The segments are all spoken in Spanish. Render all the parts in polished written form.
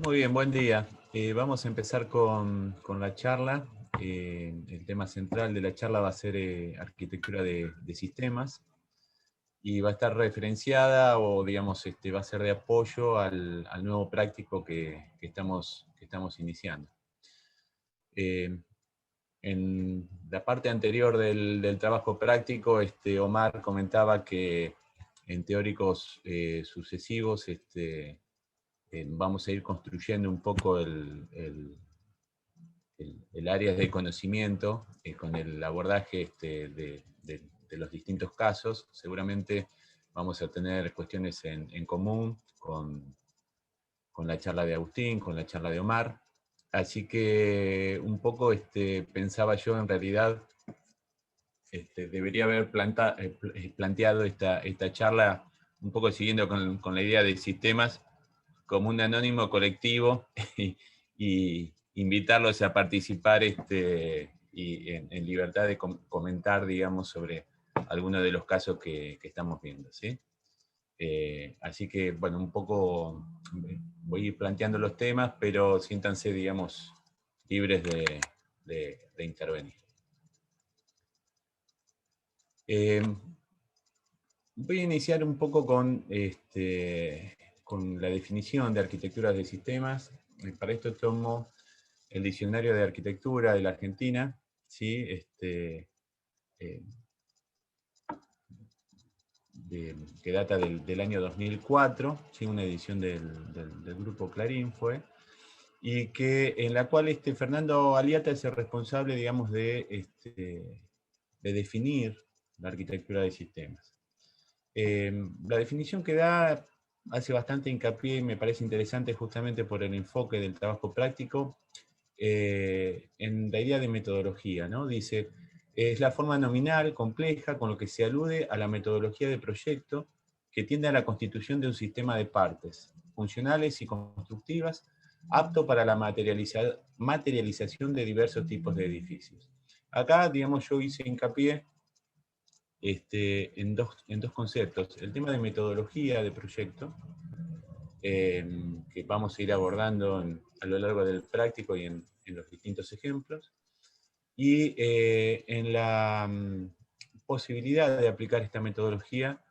Muy bien, buen día. Vamos a empezar con la charla. El tema central de la charla va a ser arquitectura de sistemas y va a estar referenciada o, digamos, va a ser de apoyo al nuevo práctico que estamos iniciando. En la parte anterior del trabajo práctico, Omar comentaba que en teóricos sucesivos vamos a ir construyendo un poco el área de conocimiento con el abordaje de los distintos casos. Seguramente vamos a tener cuestiones en común con la charla de Agustín, con la charla de Omar. Así que un poco pensaba yo en realidad debería haber planteado esta charla un poco siguiendo con la idea de sistemas como un anónimo colectivo y invitarlos a participar y en libertad de comentar, digamos, sobre algunos de los casos que estamos viendo, ¿sí? Así que, bueno, un poco voy a ir planteando los temas, pero siéntanse, digamos, libres de intervenir. Voy a iniciar un poco con la definición de arquitecturas de sistemas. Para esto tomo el Diccionario de Arquitectura de la Argentina, ¿sí? Que data del año 2004, ¿sí? Una edición del grupo Clarín fue, y en la cual Fernando Aliata es el responsable, digamos, de definir la arquitectura de sistemas. La definición que da hace bastante hincapié y me parece interesante justamente por el enfoque del trabajo práctico en la idea de metodología, ¿no? Dice, es la forma nominal, compleja, con lo que se alude a la metodología de proyecto que tiende a la constitución de un sistema de partes, funcionales y constructivas, apto para la materialización de diversos tipos de edificios. Acá, digamos, yo hice hincapié en dos conceptos. El tema de metodología de proyecto, que vamos a ir abordando a lo largo del práctico y en los distintos ejemplos, y en la posibilidad de aplicar esta metodología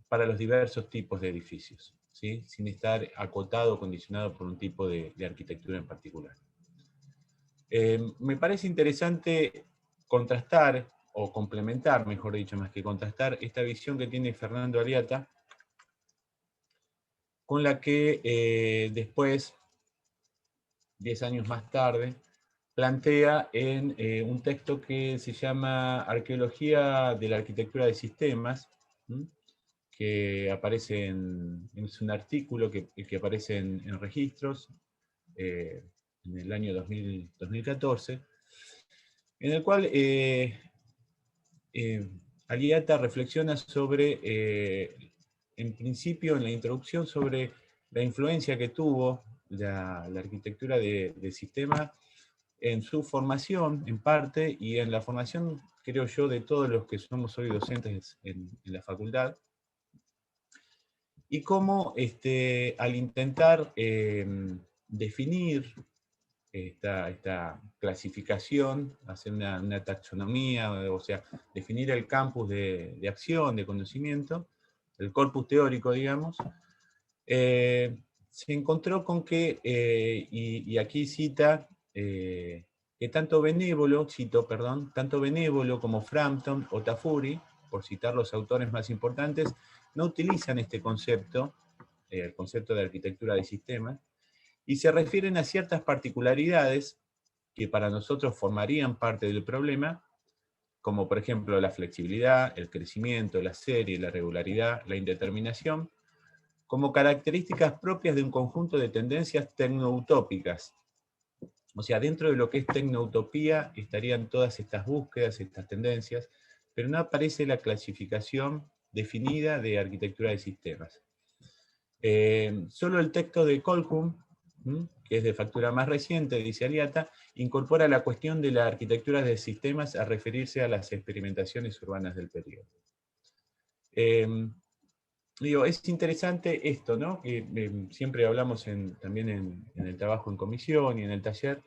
para los diversos tipos de edificios, ¿sí? Sin estar acotado o condicionado por un tipo de arquitectura en particular. Me parece interesante contrastar, o complementar, mejor dicho, más que contrastar, esta visión que tiene Fernando Aliata con la que después, 10 años más tarde, plantea en un texto que se llama Arqueología de la Arquitectura de Sistemas, ¿sí? Que aparece es un artículo que aparece en registros en el año 2014, en el cual Aliata reflexiona sobre, en principio, en la introducción, sobre la influencia que tuvo la arquitectura de sistema en su formación, en parte, y en la formación, creo yo, de todos los que somos hoy docentes en la facultad, y cómo al intentar definir esta clasificación, hacer una taxonomía, o sea, definir el campus de acción, de conocimiento, el corpus teórico, digamos, se encontró con que, y aquí cita, que tanto Benévolo, tanto Benévolo como Frampton o Tafuri, por citar los autores más importantes, no utilizan este concepto, el concepto de arquitectura de sistemas, y se refieren a ciertas particularidades que para nosotros formarían parte del problema, como por ejemplo la flexibilidad, el crecimiento, la serie, la regularidad, la indeterminación, como características propias de un conjunto de tendencias tecnoutópicas. O sea, dentro de lo que es tecnoutopía estarían todas estas búsquedas, estas tendencias, pero no aparece la clasificación definida de arquitectura de sistemas. Solo el texto de Colquhoun, que es de factura más reciente, dice Aliata, incorpora la cuestión de la arquitectura de sistemas a referirse a las experimentaciones urbanas del periodo. Digo, es interesante esto, ¿no? Que siempre hablamos también en el trabajo en comisión y en el taller,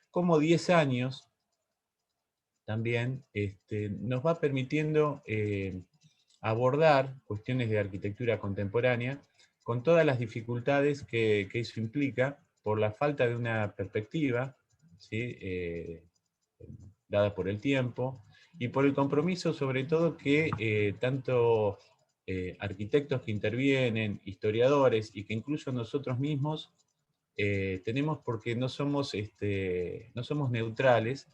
cómo 10 años también nos va permitiendo abordar cuestiones de arquitectura contemporánea con todas las dificultades que eso implica por la falta de una perspectiva, ¿sí? Dada por el tiempo y por el compromiso sobre todo que tanto arquitectos que intervienen, historiadores y que incluso nosotros mismos tenemos porque no somos neutrales,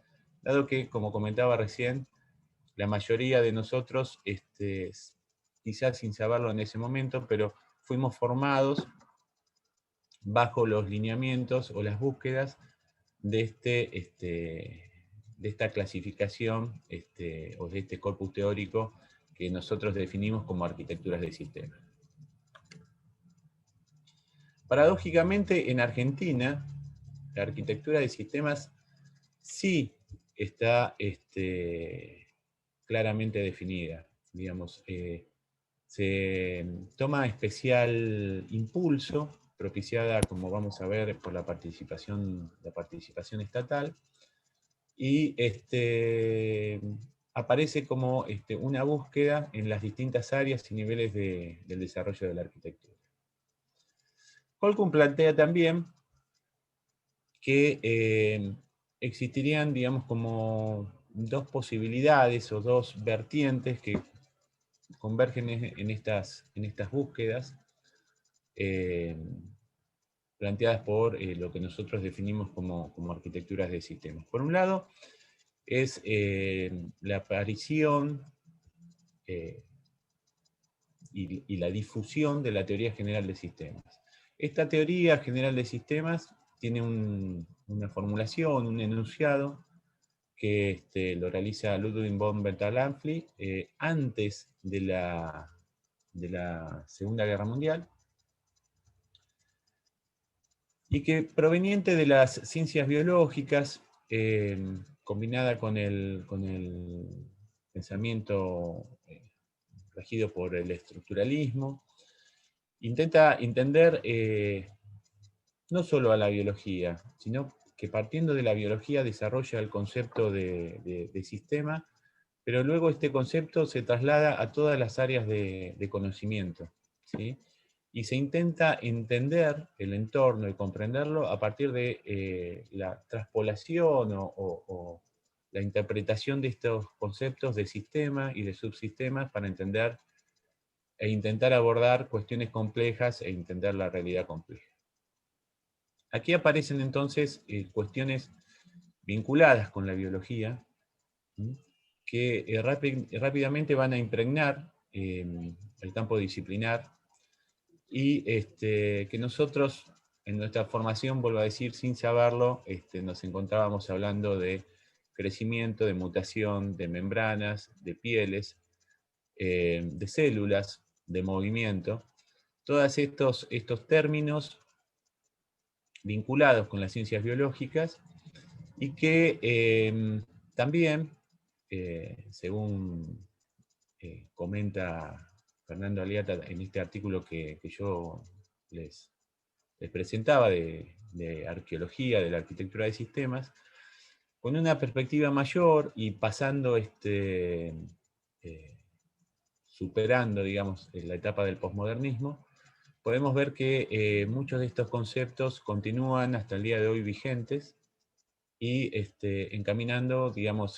dado que, como comentaba recién, la mayoría de nosotros, quizás sin saberlo en ese momento, pero fuimos formados bajo los lineamientos o las búsquedas de, de esta clasificación o de este corpus teórico que nosotros definimos como arquitecturas de sistemas. Paradójicamente, en Argentina, la arquitectura de sistemas sí está claramente definida. Digamos, se toma especial impulso, propiciada, como vamos a ver, por la participación estatal, y aparece como una búsqueda en las distintas áreas y niveles del desarrollo de la arquitectura. Holcomb plantea también que existirían, digamos, como dos posibilidades o dos vertientes que convergen en estas búsquedas planteadas por lo que nosotros definimos como arquitecturas de sistemas. Por un lado, es la aparición y la difusión de la teoría general de sistemas. Esta teoría general de sistemas tiene una formulación, un enunciado, que lo realiza Ludwig von Bertalanffy antes de la Segunda Guerra Mundial, y que proveniente de las ciencias biológicas, combinada con el pensamiento regido por el estructuralismo, intenta entender no solo a la biología, sino que partiendo de la biología desarrolla el concepto de sistema, pero luego este concepto se traslada a todas las áreas de conocimiento, ¿sí? Y se intenta entender el entorno y comprenderlo a partir de la traspolación o la interpretación de estos conceptos de sistema y de subsistemas para entender e intentar abordar cuestiones complejas e entender la realidad compleja. Aquí aparecen entonces cuestiones vinculadas con la biología, ¿sí? Que rápidamente van a impregnar el campo disciplinar y que nosotros en nuestra formación, vuelvo a decir, sin saberlo, nos encontrábamos hablando de crecimiento, de mutación, de membranas, de pieles, de células, de movimiento. Todos estos términos vinculados con las ciencias biológicas y que también, según comenta Fernando Aliata en este artículo que yo les presentaba de arqueología, de la arquitectura de sistemas, con una perspectiva mayor y pasando, superando, digamos, la etapa del posmodernismo, podemos ver que muchos de estos conceptos continúan hasta el día de hoy vigentes y encaminando, digamos,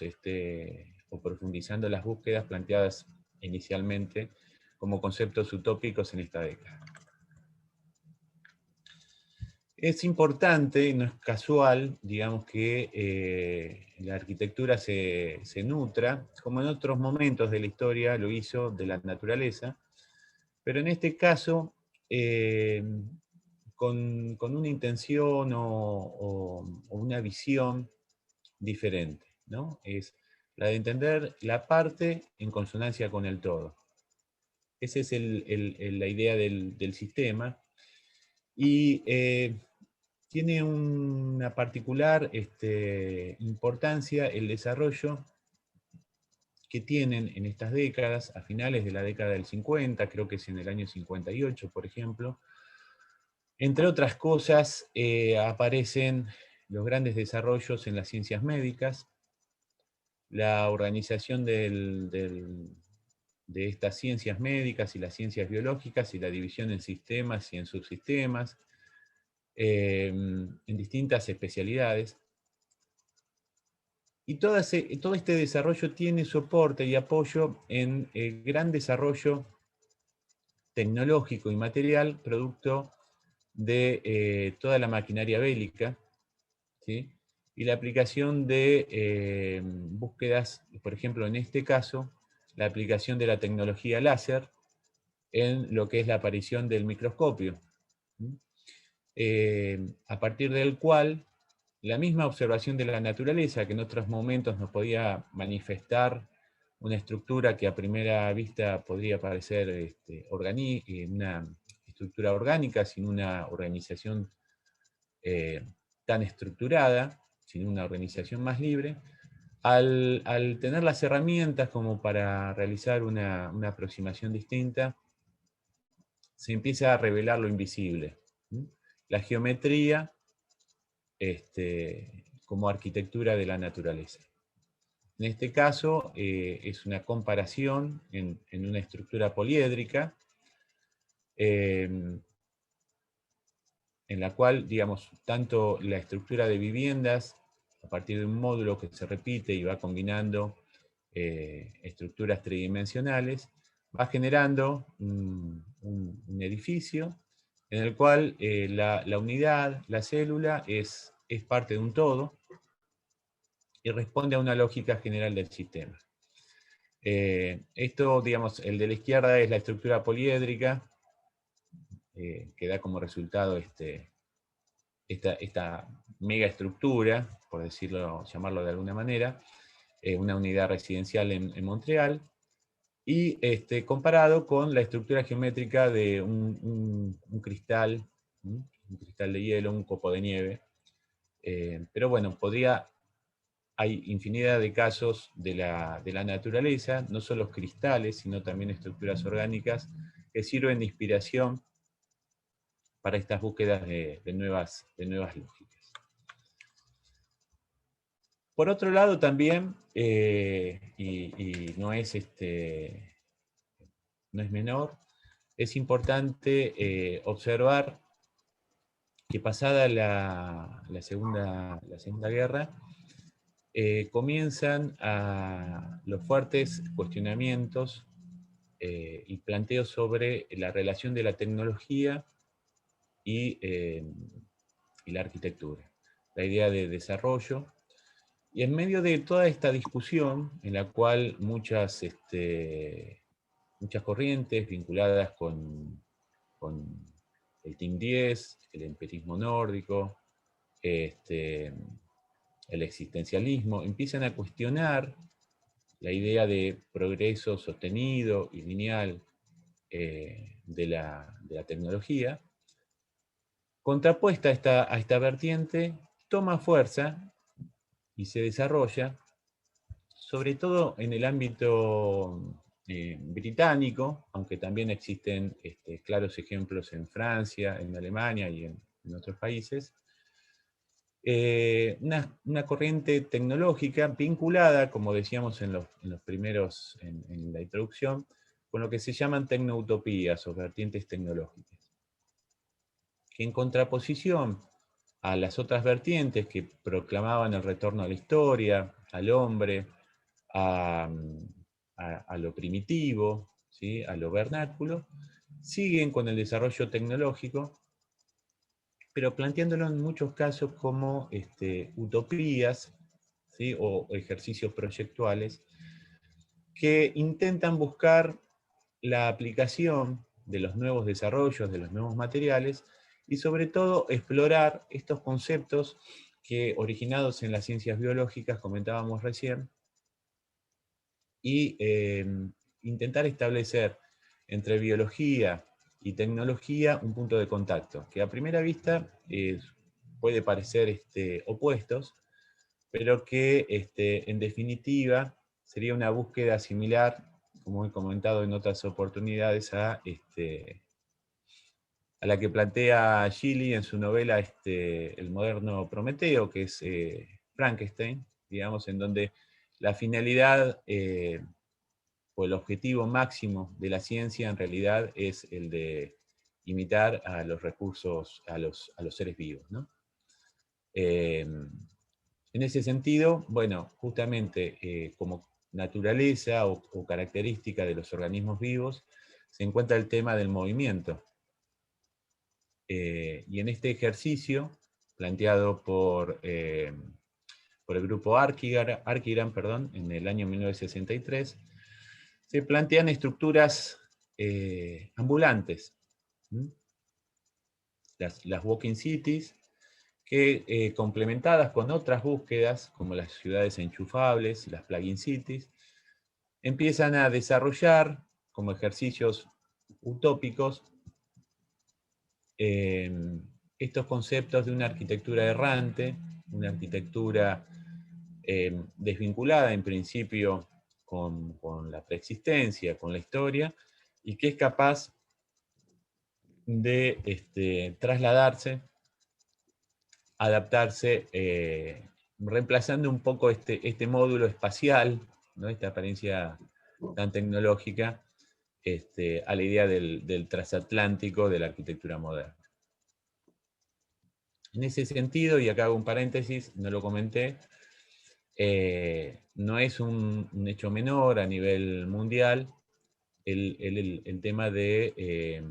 o profundizando las búsquedas planteadas inicialmente como conceptos utópicos en esta década. Es importante, no es casual, digamos, que la arquitectura se nutra, como en otros momentos de la historia lo hizo, de la naturaleza, pero en este caso con una intención o una visión diferente, ¿no? Es la de entender la parte en consonancia con el todo. Esa es la idea del sistema. Y tiene una particular importancia el desarrollo que tienen en estas décadas, a finales de la década del 50, creo que es en el año 58, por ejemplo. Entre otras cosas, aparecen los grandes desarrollos en las ciencias médicas, la organización de estas ciencias médicas y las ciencias biológicas y la división en sistemas y en subsistemas, en distintas especialidades. Y todo este desarrollo tiene soporte y apoyo en el gran desarrollo tecnológico y material producto de toda la maquinaria bélica, ¿sí? Y la aplicación de búsquedas, por ejemplo, en este caso, la aplicación de la tecnología láser en lo que es la aparición del microscopio, a partir del cual la misma observación de la naturaleza, que en otros momentos nos podía manifestar una estructura que a primera vista podría parecer una estructura orgánica, sin una organización tan estructurada, sin una organización más libre, al tener las herramientas como para realizar una aproximación distinta, se empieza a revelar lo invisible. La geometría como arquitectura de la naturaleza. En este caso es una comparación en una estructura poliédrica, en la cual, digamos, tanto la estructura de viviendas, a partir de un módulo que se repite y va combinando estructuras tridimensionales, va generando un edificio en el cual la unidad, la célula, es parte de un todo y responde a una lógica general del sistema. Esto, digamos, el de la izquierda es la estructura poliédrica, que da como resultado esta mega estructura, por llamarlo de alguna manera, una unidad residencial en Montreal, y comparado con la estructura geométrica de un cristal, un cristal de hielo, un copo de nieve. Pero bueno, hay infinidad de casos de la naturaleza, no solo cristales, sino también estructuras orgánicas, que sirven de inspiración para estas búsquedas de nuevas lógicas. Por otro lado también, y no es menor, es importante observar que pasada la Segunda Guerra, comienzan los fuertes cuestionamientos y planteos sobre la relación de la tecnología y la arquitectura, la idea de desarrollo. Y en medio de toda esta discusión, en la cual muchas corrientes vinculadas con el Team 10, el empirismo nórdico, el existencialismo, empiezan a cuestionar la idea de progreso sostenido y lineal de la tecnología, contrapuesta a esta vertiente, toma fuerza y se desarrolla, sobre todo en el ámbito británico, aunque también existen claros ejemplos en Francia, en Alemania y en otros países, una corriente tecnológica vinculada, como decíamos en los primeros, en la introducción, con lo que se llaman tecnoutopías o vertientes tecnológicas, que en contraposición a las otras vertientes que proclamaban el retorno a la historia, al hombre, a lo primitivo, ¿sí?, a lo vernáculo, siguen con el desarrollo tecnológico, pero planteándolo en muchos casos como utopías, ¿sí?, o ejercicios proyectuales que intentan buscar la aplicación de los nuevos desarrollos, de los nuevos materiales, y sobre todo explorar estos conceptos que, originados en las ciencias biológicas, comentábamos recién, y intentar establecer entre biología y tecnología un punto de contacto, que a primera vista puede parecer opuestos, pero que en definitiva sería una búsqueda similar, como he comentado en otras oportunidades, a la que plantea Shelley en su novela El moderno Prometeo, que es Frankenstein, digamos, en donde la finalidad o el objetivo máximo de la ciencia en realidad es el de imitar a los recursos, a los seres vivos, ¿no? En ese sentido, bueno, justamente como naturaleza o característica de los organismos vivos, se encuentra el tema del movimiento. Y en este ejercicio, planteado por el grupo Arkigram, perdón, en el año 1963, se plantean estructuras ambulantes, ¿m? Las walking cities, que complementadas con otras búsquedas, como las ciudades enchufables, las plugin cities, empiezan a desarrollar como ejercicios utópicos estos conceptos de una arquitectura errante, una arquitectura desvinculada en principio con la preexistencia, con la historia, y que es capaz de trasladarse, adaptarse, reemplazando un poco este módulo espacial, ¿no? Esta apariencia tan tecnológica, a la idea del transatlántico de la arquitectura moderna. En ese sentido, y acá hago un paréntesis, no lo comenté, no es un hecho menor a nivel mundial el tema de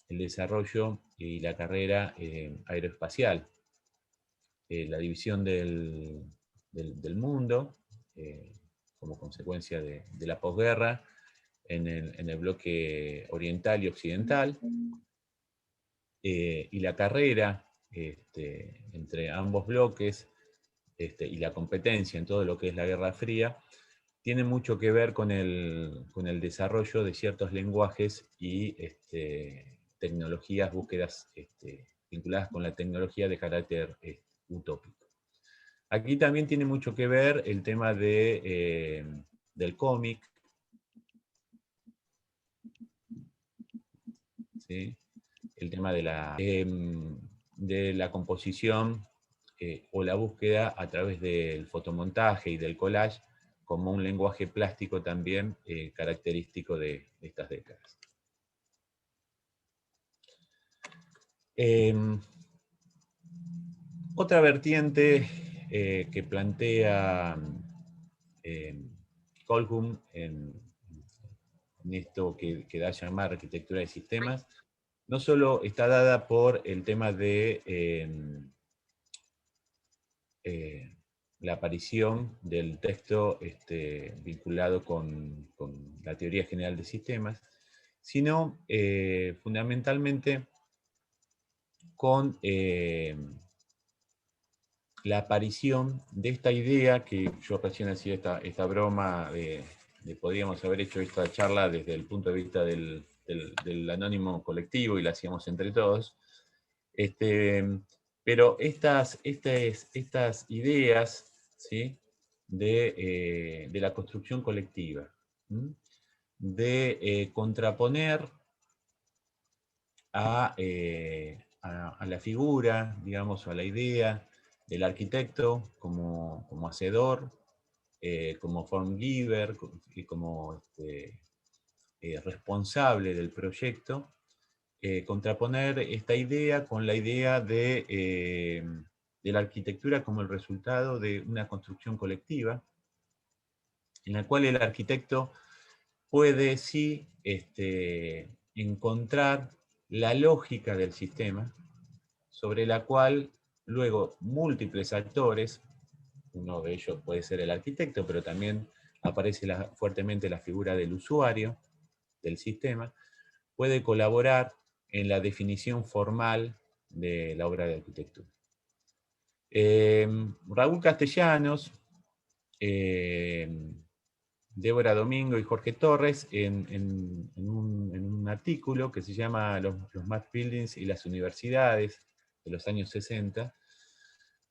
el desarrollo y la carrera aeroespacial. La división del mundo, como consecuencia de la posguerra, en el bloque oriental y occidental, y la carrera entre ambos bloques, y la competencia en todo lo que es la Guerra Fría, tiene mucho que ver con el desarrollo de ciertos lenguajes y tecnologías, búsquedas vinculadas con la tecnología de carácter utópico. Aquí también tiene mucho que ver el tema del cómic, ¿sí? El tema de la composición o la búsqueda a través del fotomontaje y del collage como un lenguaje plástico también característico de estas décadas. Otra vertiente que plantea Colquhoun en esto que da a llamar arquitectura de sistemas, no solo está dada por el tema de la aparición del texto vinculado con la teoría general de sistemas, sino fundamentalmente con la aparición de esta idea que yo recién hacía esta broma de podríamos haber hecho esta charla desde el punto de vista del anónimo colectivo y la hacíamos entre todos. Pero estas ideas, ¿sí? de la construcción colectiva, ¿sí? De contraponer a la figura, digamos, o a la idea del arquitecto como hacedor, como form giver y como responsable del proyecto, contraponer esta idea con la idea de la arquitectura como el resultado de una construcción colectiva, en la cual el arquitecto puede sí encontrar la lógica del sistema, sobre la cual luego múltiples actores, uno de ellos puede ser el arquitecto, pero también aparece fuertemente la figura del usuario del sistema, puede colaborar en la definición formal de la obra de arquitectura. Raúl Castellanos, Débora Domingo y Jorge Torres, en un artículo que se llama Los Math Buildings y las universidades de los años 60,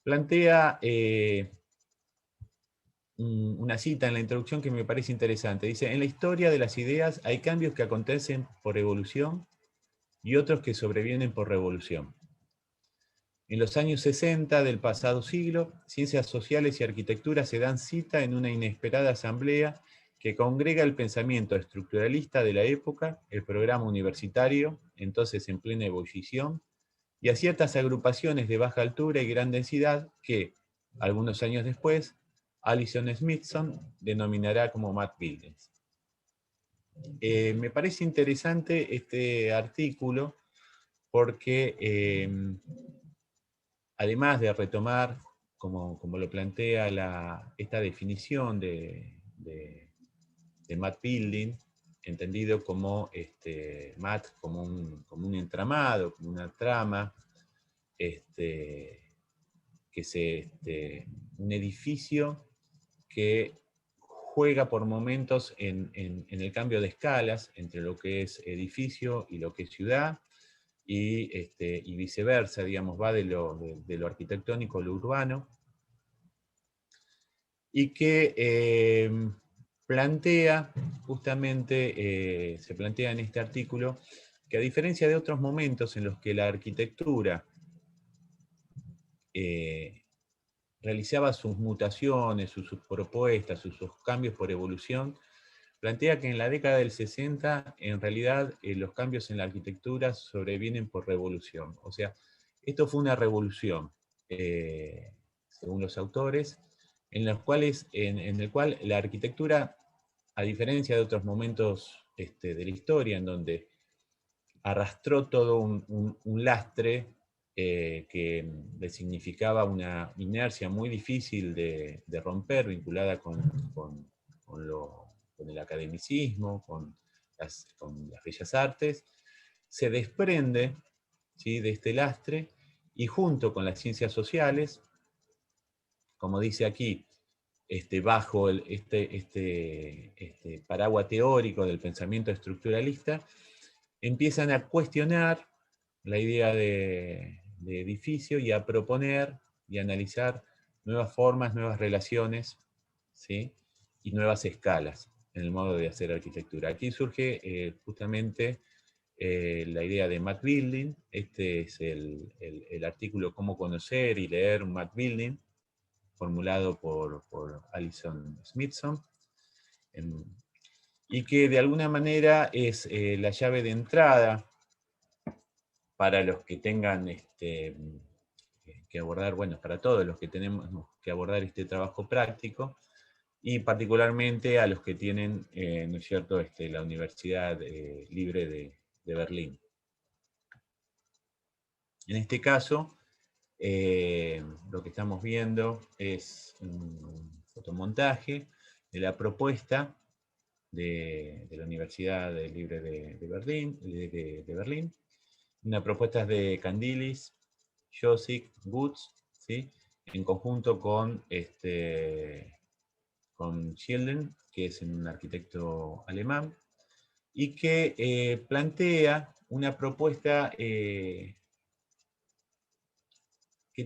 plantea una cita en la introducción que me parece interesante. Dice, en la historia de las ideas hay cambios que acontecen por evolución y otros que sobrevienen por revolución. En los años 60 del pasado siglo, ciencias sociales y arquitectura se dan cita en una inesperada asamblea que congrega el pensamiento estructuralista de la época, el programa universitario, entonces en plena ebullición, y a ciertas agrupaciones de baja altura y gran densidad que, algunos años después, Alison Smithson denominará como Mad Buildings. Me parece interesante este artículo porque además de retomar, como lo plantea esta definición de Mad Building, entendido como Mad como un entramado, como una trama, un edificio que juega por momentos en el cambio de escalas entre lo que es edificio y lo que es ciudad, y viceversa, digamos, va de lo arquitectónico a lo urbano, y que plantea, justamente, se plantea en este artículo, que a diferencia de otros momentos en los que la arquitectura realizaba sus mutaciones, sus propuestas, sus cambios por evolución, plantea que en la década del 60, en realidad, los cambios en la arquitectura sobrevienen por revolución. O sea, esto fue una revolución, según los autores, en el cual la arquitectura, a diferencia de otros momentos de la historia, en donde arrastró todo un lastre que le significaba una inercia muy difícil de romper, vinculada con el academicismo, con las bellas artes, se desprende, ¿sí?, de este lastre, y junto con las ciencias sociales, como dice aquí, bajo este paraguas teórico del pensamiento estructuralista, empiezan a cuestionar la idea de edificio y a proponer y analizar nuevas formas, nuevas relaciones, ¿sí?, y nuevas escalas en el modo de hacer arquitectura. Aquí surge justamente la idea de Mad Building. Este es el artículo Cómo conocer y leer un Mad Building, formulado por Alison Smithson, y que de alguna manera es la llave de entrada para los que tengan que abordar, bueno, para todos los que tenemos que abordar este trabajo práctico, y particularmente a los que tienen, ¿no es cierto?, la Universidad Libre de Berlín. En este caso, lo que estamos viendo es un fotomontaje de la propuesta de la Universidad Libre de Berlín, una propuesta de Candilis, Josik, Woods, ¿sí?, en conjunto con Schilden, que es un arquitecto alemán, y que plantea una propuesta que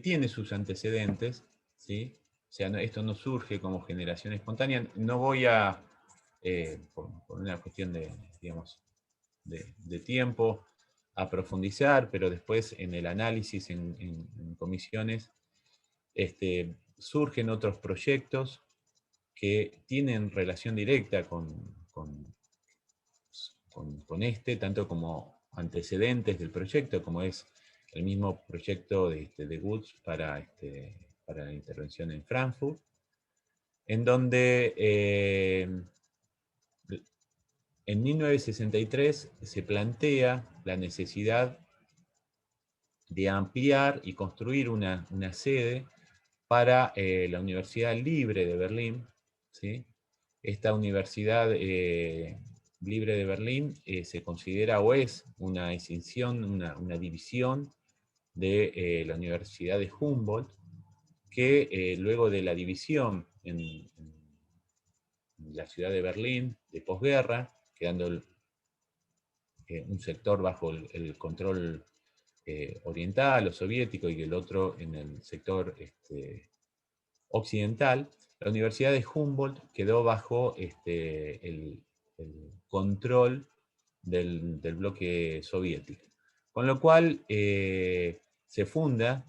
tiene sus antecedentes, ¿sí? O sea, esto no surge como generación espontánea. No voy a, por una cuestión de, digamos, de tiempo, a profundizar, pero después en el análisis, en comisiones, surgen otros proyectos que tienen relación directa con tanto como antecedentes del proyecto, como es el mismo proyecto de Woods para la intervención en Frankfurt, en donde en 1963 se plantea la necesidad de ampliar y construir una sede para la Universidad Libre de Berlín, ¿sí? Esta Universidad Libre de Berlín se considera, o es, una escisión, una división de la Universidad de Humboldt, que luego de la división en la ciudad de Berlín de posguerra, quedando un sector bajo el control oriental o soviético y el otro en el sector occidental, la Universidad de Humboldt quedó bajo el control del bloque soviético. Con lo cual se funda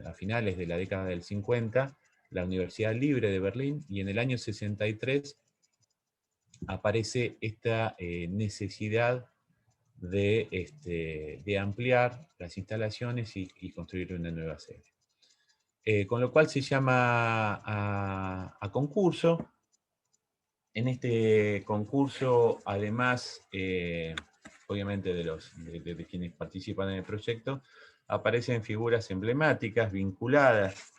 a finales de la década del 50 la Universidad Libre de Berlín, y en el año 63 aparece esta necesidad de ampliar las instalaciones y construir una nueva sede. Con lo cual se llama a concurso. En este concurso, además, obviamente de quienes participan en el proyecto, aparecen figuras emblemáticas vinculadas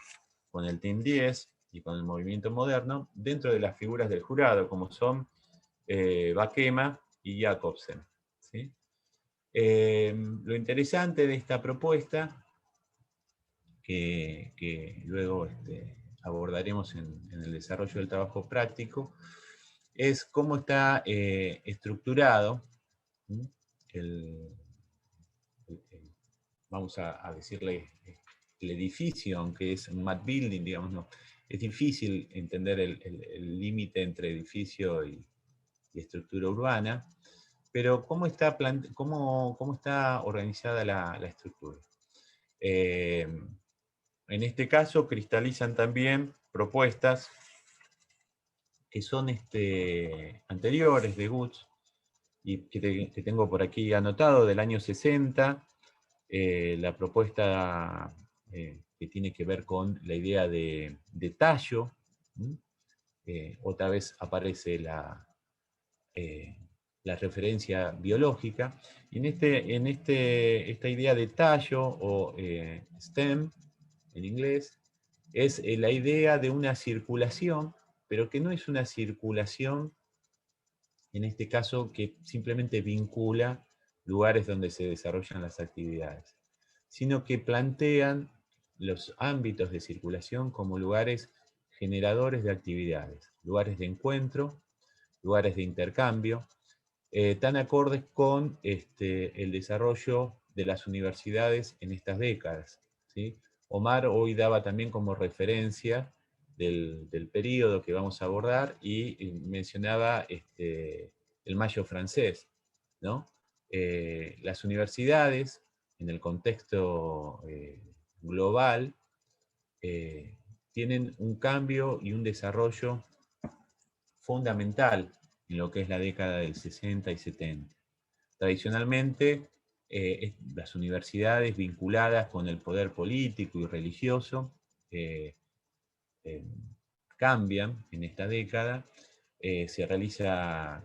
con el Team 10 y con el movimiento moderno, dentro de las figuras del jurado, como son Vakema y Jacobsen, ¿sí? Lo interesante de esta propuesta, que luego abordaremos en el desarrollo del trabajo práctico, es cómo está estructurado el, vamos a decirle, el edificio, aunque es un mat building, digamos, no. Es difícil entender el límite entre edificio y estructura urbana, pero cómo está organizada la estructura. En este caso cristalizan también propuestas que son anteriores de Guts, y que tengo por aquí anotado, del año 60, la propuesta que tiene que ver con la idea de tallo. Otra vez aparece la referencia biológica, y esta idea de tallo, o stem en inglés, es la idea de una circulación, pero que no es una circulación, en este caso, que simplemente vincula lugares donde se desarrollan las actividades, sino que plantean los ámbitos de circulación como lugares generadores de actividades, lugares de encuentro, lugares de intercambio, tan acordes con el desarrollo de las universidades en estas décadas, ¿sí? Omar hoy daba también como referencia del periodo que vamos a abordar, y mencionaba el Mayo francés, ¿no? Las universidades, en el contexto global, tienen un cambio y un desarrollo fundamental en lo que es la década del 60 y 70. Tradicionalmente, las universidades vinculadas con el poder político y religioso cambian en esta década. Se realiza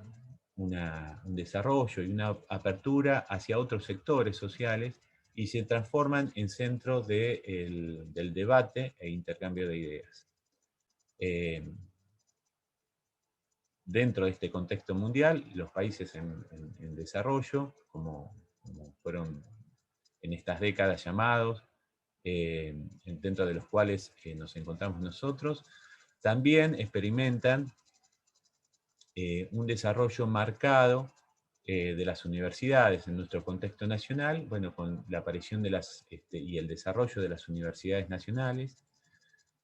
un desarrollo y una apertura hacia otros sectores sociales, y se transforman en centros del debate e intercambio de ideas. Dentro de este contexto mundial, los países en desarrollo, como fueron en estas décadas llamados, dentro de los cuales nos encontramos nosotros, también experimentan un desarrollo marcado de las universidades en nuestro contexto nacional, bueno, con la aparición de y el desarrollo de las universidades nacionales,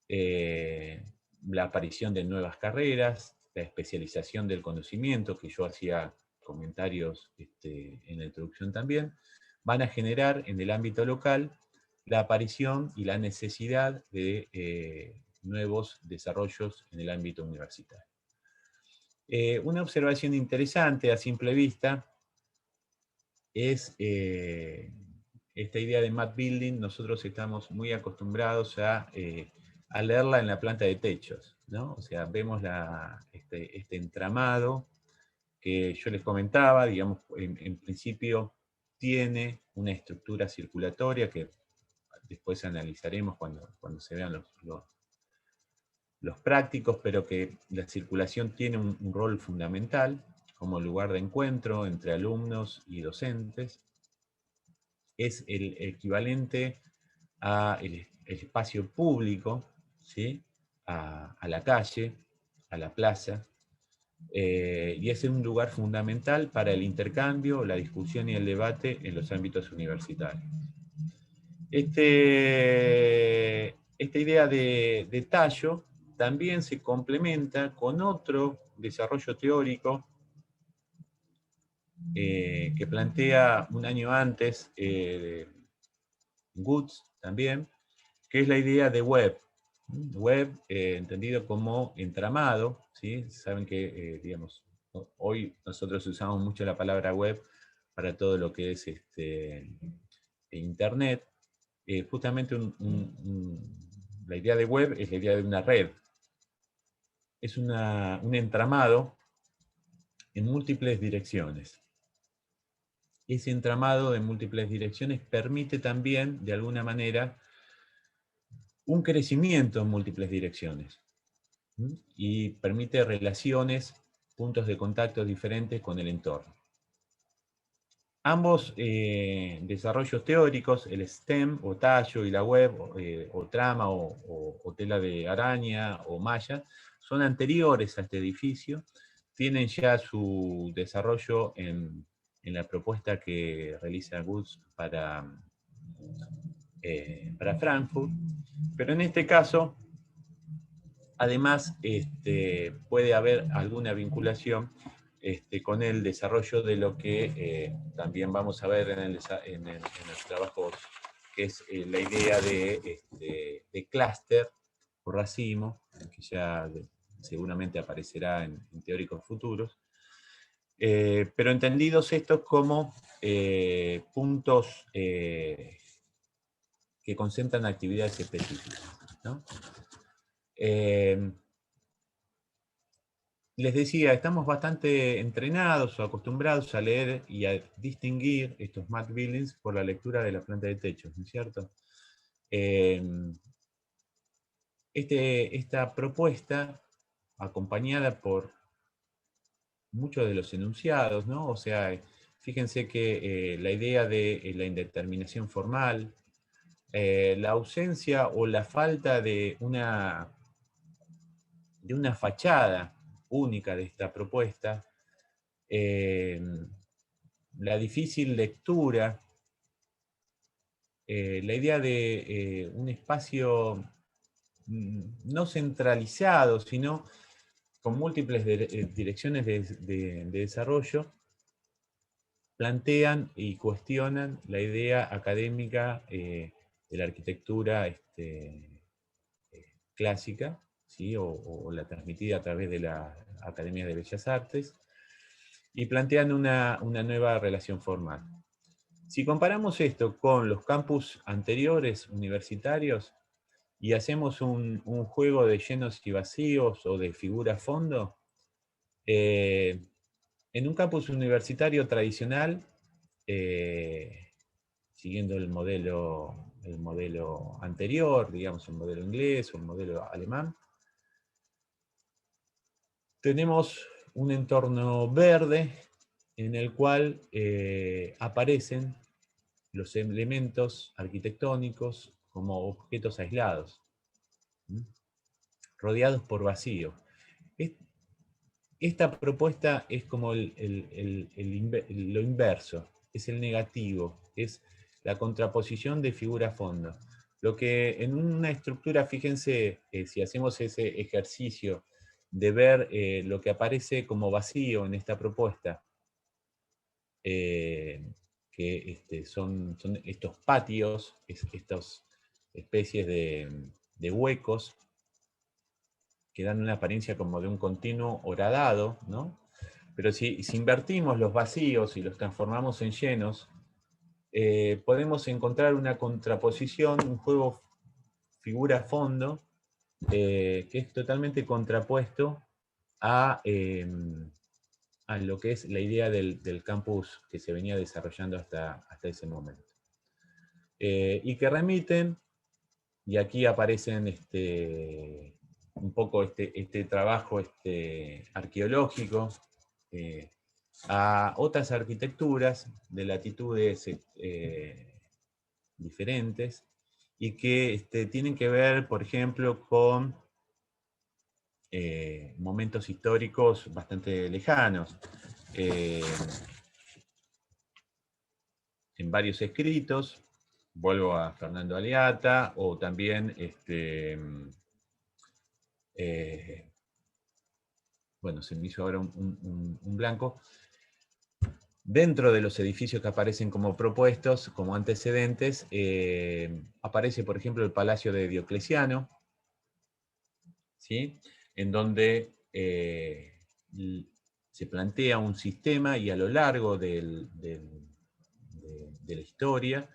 la aparición de nuevas carreras, la especialización del conocimiento, que yo hacía comentarios en la introducción también, van a generar en el ámbito local la aparición y la necesidad de nuevos desarrollos en el ámbito universitario. Una observación interesante a simple vista es esta idea de mat building. Nosotros estamos muy acostumbrados a leerla en la planta de techos, ¿no? O sea, vemos este entramado que yo les comentaba, digamos, en principio tiene una estructura circulatoria que después analizaremos cuando se vean los prácticos, pero que la circulación tiene un rol fundamental como lugar de encuentro entre alumnos y docentes. Es el equivalente al espacio público, ¿sí? a la calle, a la plaza, y es un lugar fundamental para el intercambio, la discusión y el debate en los ámbitos universitarios. Esta idea de tallo también se complementa con otro desarrollo teórico que plantea un año antes Woods también, que es la idea de web. Web, entendido como entramado, ¿sí? Saben que, digamos, hoy nosotros usamos mucho la palabra web para todo lo que es Internet. Justamente la idea de web es la idea de una red. Es un entramado en múltiples direcciones. Ese entramado de múltiples direcciones permite también, de alguna manera, un crecimiento en múltiples direcciones. Y permite relaciones, puntos de contacto diferentes con el entorno. Ambos desarrollos teóricos, el stem o tallo y la web, o trama o tela de araña o malla, son anteriores a este edificio, tienen ya su desarrollo en la propuesta que realiza Woods para Frankfurt, pero en este caso, además, puede haber alguna vinculación con el desarrollo de lo que también vamos a ver en los trabajos, que es la idea de clúster o racimo, que ya seguramente aparecerá en teóricos futuros, pero entendidos estos como puntos que concentran actividades específicas, ¿no? Les decía, estamos bastante entrenados o acostumbrados a leer y a distinguir estos matte buildings por la lectura de la planta de techos, ¿no es cierto? Esta propuesta, acompañada por muchos de los enunciados, ¿no? O sea, fíjense que la idea de la indeterminación formal, la ausencia o la falta de una fachada única de esta propuesta, la difícil lectura, la idea de un espacio no centralizado, sino con múltiples direcciones de desarrollo, plantean y cuestionan la idea académica de la arquitectura clásica, ¿sí? o la transmitida a través de la Academia de Bellas Artes, y plantean una nueva relación formal. Si comparamos esto con los campus anteriores universitarios y hacemos un juego de llenos y vacíos o de figura-fondo, en un campus universitario tradicional, siguiendo el modelo anterior, digamos el modelo inglés o el modelo alemán, tenemos un entorno verde en el cual aparecen los elementos arquitectónicos como objetos aislados, rodeados por vacío. Esta propuesta es como lo inverso, es el negativo, es la contraposición de figura-fondo. Lo que en una estructura, fíjense, si hacemos ese ejercicio de ver lo que aparece como vacío en esta propuesta, que son estos patios, estas especies de huecos que dan una apariencia como de un continuo horadado, ¿no? Pero si invertimos los vacíos y los transformamos en llenos, podemos encontrar una contraposición, un juego figura-fondo, que es totalmente contrapuesto a lo que es la idea del campus que se venía desarrollando hasta ese momento. Y que remiten, y aquí aparecen un poco este trabajo arqueológico, a otras arquitecturas de latitudes diferentes, y que tienen que ver, por ejemplo, con momentos históricos bastante lejanos. En varios escritos, vuelvo a Fernando Aleata, o también bueno, se me hizo ahora un blanco. Dentro de los edificios que aparecen como propuestos, como antecedentes, aparece, por ejemplo, el Palacio de Diocleciano, ¿sí? En donde se plantea un sistema y a lo largo de la historia,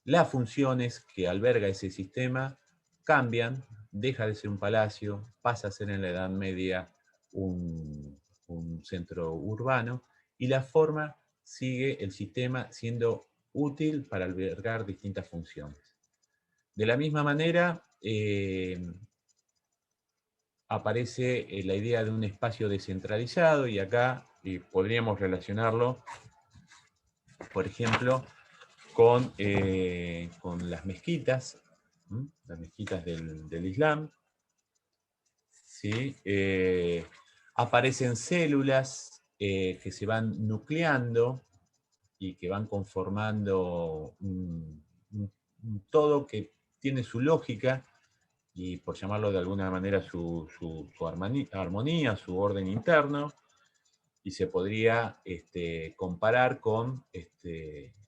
las funciones que alberga ese sistema cambian, deja de ser un palacio, pasa a ser en la Edad Media un centro urbano, y la forma sigue el sistema siendo útil para albergar distintas funciones. De la misma manera, aparece la idea de un espacio descentralizado, y acá podríamos relacionarlo, por ejemplo, con las mezquitas, ¿m? Las mezquitas del Islam, ¿sí? Aparecen células que se van nucleando y que van conformando un todo que tiene su lógica y, por llamarlo de alguna manera, su armonía, su orden interno, y se podría comparar con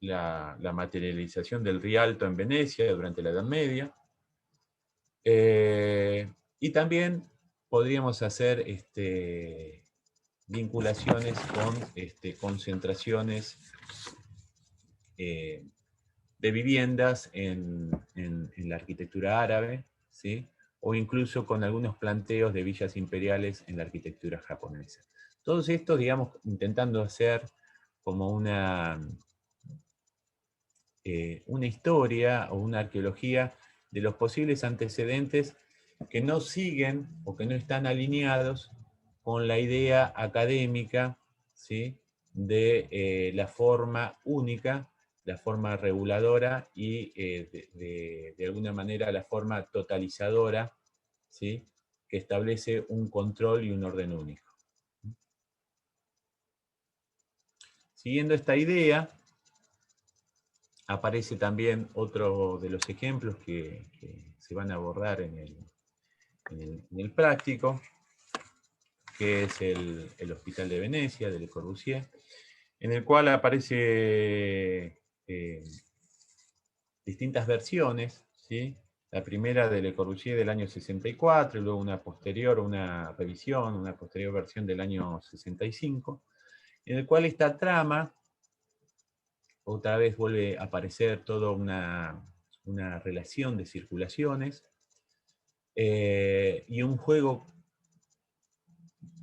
la materialización del Rialto en Venecia durante la Edad Media. Y también podríamos hacer vinculaciones con concentraciones de viviendas en la arquitectura árabe, ¿sí? O incluso con algunos planteos de villas imperiales en la arquitectura japonesa. Todos estos, digamos, intentando hacer como una historia o una arqueología de los posibles antecedentes que no siguen o que no están alineados con la idea académica, ¿sí? De la forma única, la forma reguladora y de alguna manera la forma totalizadora, ¿sí? Que establece un control y un orden único. Siguiendo esta idea, aparece también otro de los ejemplos que se van a abordar en el práctico, que es el Hospital de Venecia, de Le Corbusier, en el cual aparece distintas versiones, ¿sí? La primera de Le Corbusier del año 64, y luego una posterior, una revisión, una posterior versión del año 65, en el cual esta trama otra vez vuelve a aparecer toda una relación de circulaciones y un juego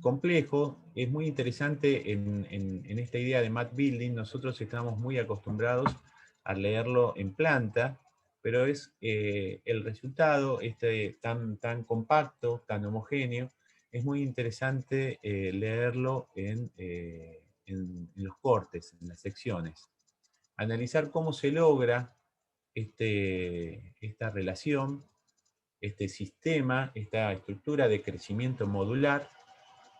complejo. Es muy interesante en esta idea de map building. Nosotros estamos muy acostumbrados a leerlo en planta, pero es el resultado tan compacto, tan homogéneo. Es muy interesante leerlo en los cortes, en las secciones. Analizar cómo se logra esta relación, este sistema, esta estructura de crecimiento modular.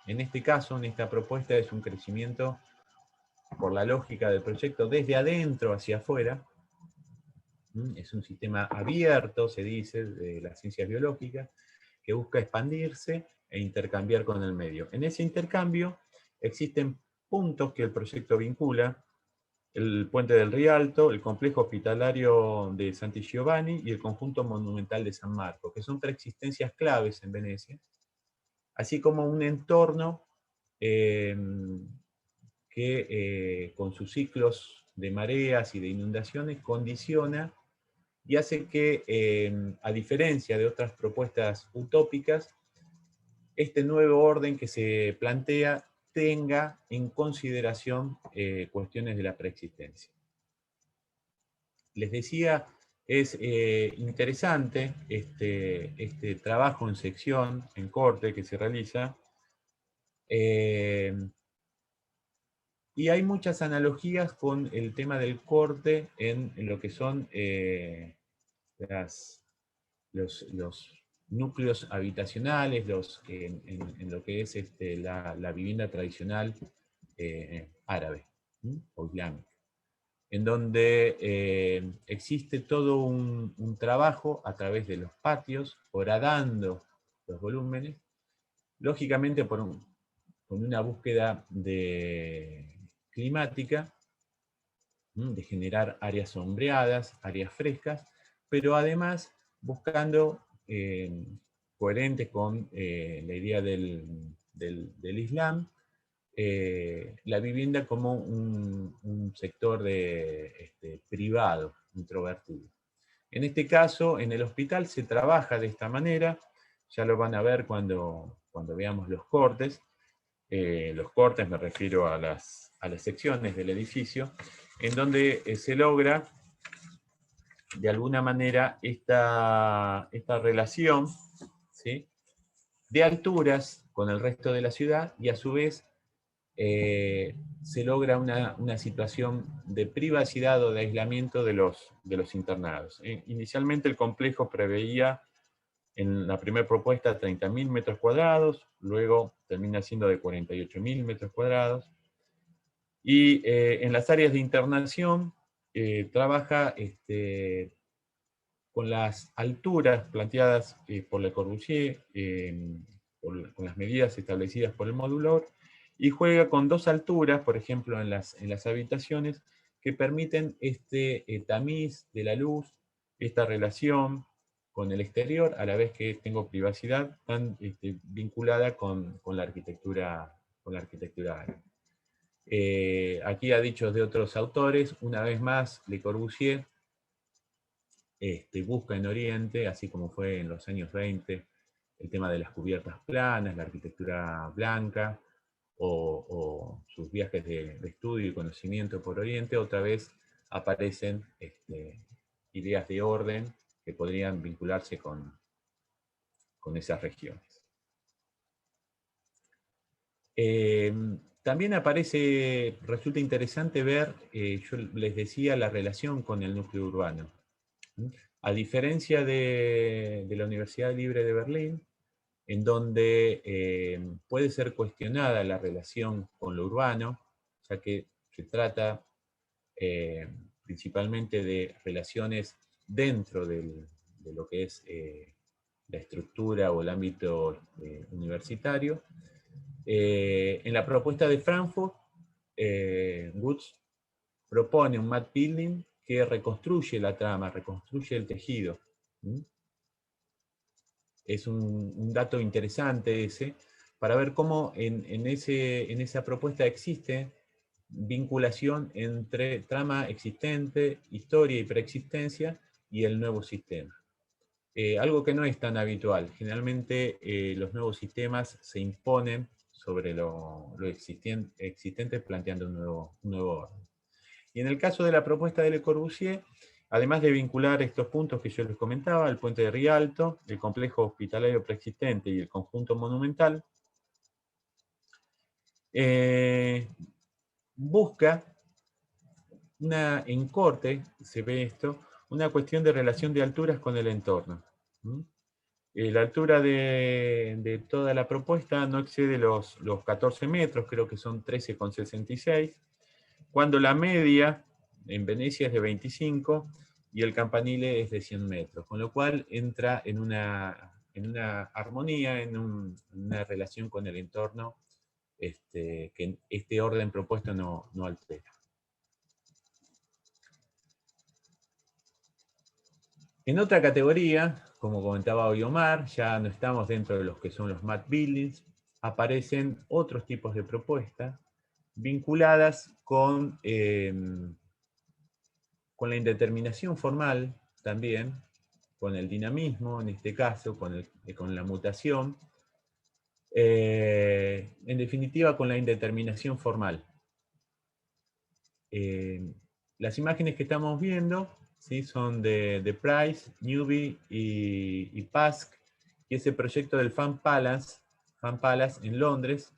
En este caso, en esta propuesta, es un crecimiento por la lógica del proyecto desde adentro hacia afuera. Es un sistema abierto, se dice, de las ciencias biológicas, que busca expandirse e intercambiar con el medio. En ese intercambio existen puntos que el proyecto vincula: el Puente del Rialto, el complejo hospitalario de Santi Giovanni y el conjunto monumental de San Marco, que son preexistencias claves en Venecia, así como un entorno que con sus ciclos de mareas y de inundaciones condiciona y hace que, a diferencia de otras propuestas utópicas, este nuevo orden que se plantea tenga en consideración cuestiones de la preexistencia. Les decía, es interesante este trabajo en sección, en corte que se realiza, y hay muchas analogías con el tema del corte en lo que son los núcleos habitacionales, en lo que es la vivienda tradicional árabe o islámica, en donde existe todo un trabajo a través de los patios, horadando los volúmenes, lógicamente con una búsqueda climática, de generar áreas sombreadas, áreas frescas, pero además buscando, coherentes con la idea del Islam, la vivienda como un sector privado, introvertido. En este caso, en el hospital se trabaja de esta manera, ya lo van a ver cuando veamos los cortes. Los cortes me refiero a las secciones del edificio, en donde se logra de alguna manera esta relación, ¿sí?, de alturas con el resto de la ciudad, y a su vez se logra una situación de privacidad o de aislamiento de los internados. Inicialmente el complejo preveía en la primera propuesta 30.000 metros cuadrados, luego termina siendo de 48.000 metros cuadrados, y en las áreas de internación trabaja con las alturas planteadas por Le Corbusier, con las medidas establecidas por el modulador, y juega con dos alturas, por ejemplo, en las habitaciones, que permiten este tamiz de la luz, esta relación con el exterior, a la vez que tengo privacidad tan vinculada con la arquitectura árabe. Aquí a dichos de otros autores, una vez más, Le Corbusier busca en Oriente, así como fue en los años 20, el tema de las cubiertas planas, la arquitectura blanca, o sus viajes de estudio y conocimiento por Oriente. Otra vez aparecen ideas de orden que podrían vincularse con esas regiones. También resulta interesante ver, yo les decía, la relación con el núcleo urbano. A diferencia de la Universidad Libre de Berlín, en donde puede ser cuestionada la relación con lo urbano, ya que se trata principalmente de relaciones dentro de lo que es la estructura o el ámbito universitario. En la propuesta de Frankfurt, Woods propone un matte building que reconstruye la trama, reconstruye el tejido. Es un dato interesante ese, para ver cómo en esa propuesta existe vinculación entre trama existente, historia y preexistencia, y el nuevo sistema. Algo que no es tan habitual. Generalmente los nuevos sistemas se imponen sobre lo existente, planteando un nuevo orden. Y en el caso de la propuesta de Le Corbusier, además de vincular estos puntos que yo les comentaba, el puente de Rialto, el complejo hospitalario preexistente y el conjunto monumental, busca en corte, se ve esto, una cuestión de relación de alturas con el entorno. La altura de toda la propuesta no excede los 14 metros, creo que son 13,66, cuando la media en Venecia es de 25 y el campanile es de 100 metros, con lo cual entra en una armonía, en una relación con el entorno que este orden propuesto no altera. En otra categoría, como comentaba hoy Omar, ya no estamos dentro de los que son los matte buildings, aparecen otros tipos de propuestas vinculadas con la indeterminación formal también, con el dinamismo en este caso, con la mutación, en definitiva con la indeterminación formal. Las imágenes que estamos viendo, ¿sí?, son de Price, Newby y Pask, y ese proyecto del Fan Palace en Londres,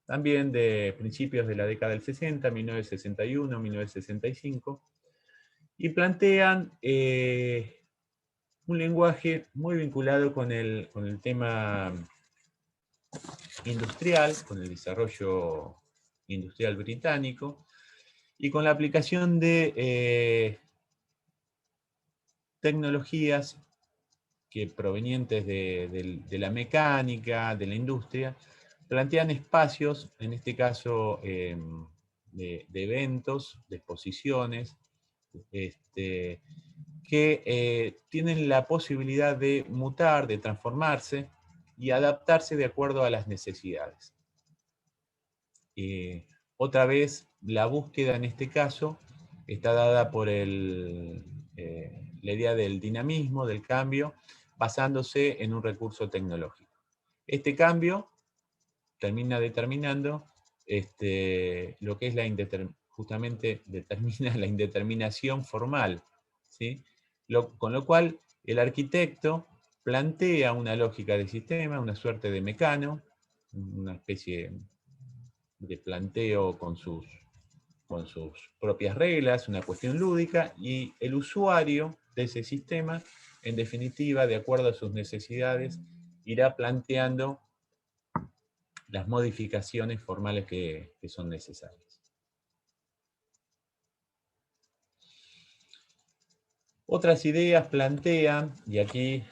también de principios de la década del 60, 1961, 1965, y plantean un lenguaje muy vinculado con el tema industrial, con el desarrollo industrial británico, y con la aplicación de tecnologías que provenientes de la mecánica, de la industria, plantean espacios, en este caso de eventos, de exposiciones, que tienen la posibilidad de mutar, de transformarse y adaptarse de acuerdo a las necesidades. Otra vez, la búsqueda en este caso está dada por la idea del dinamismo, del cambio, basándose en un recurso tecnológico. Este cambio termina determinando lo que es justamente determina la indeterminación formal, ¿sí? Con lo cual, el arquitecto plantea una lógica de sistema, una suerte de mecano, una especie de planteo con sus propias reglas, una cuestión lúdica, y el usuario de ese sistema, en definitiva, de acuerdo a sus necesidades, irá planteando las modificaciones formales que son necesarias. Otras ideas plantean, y aquí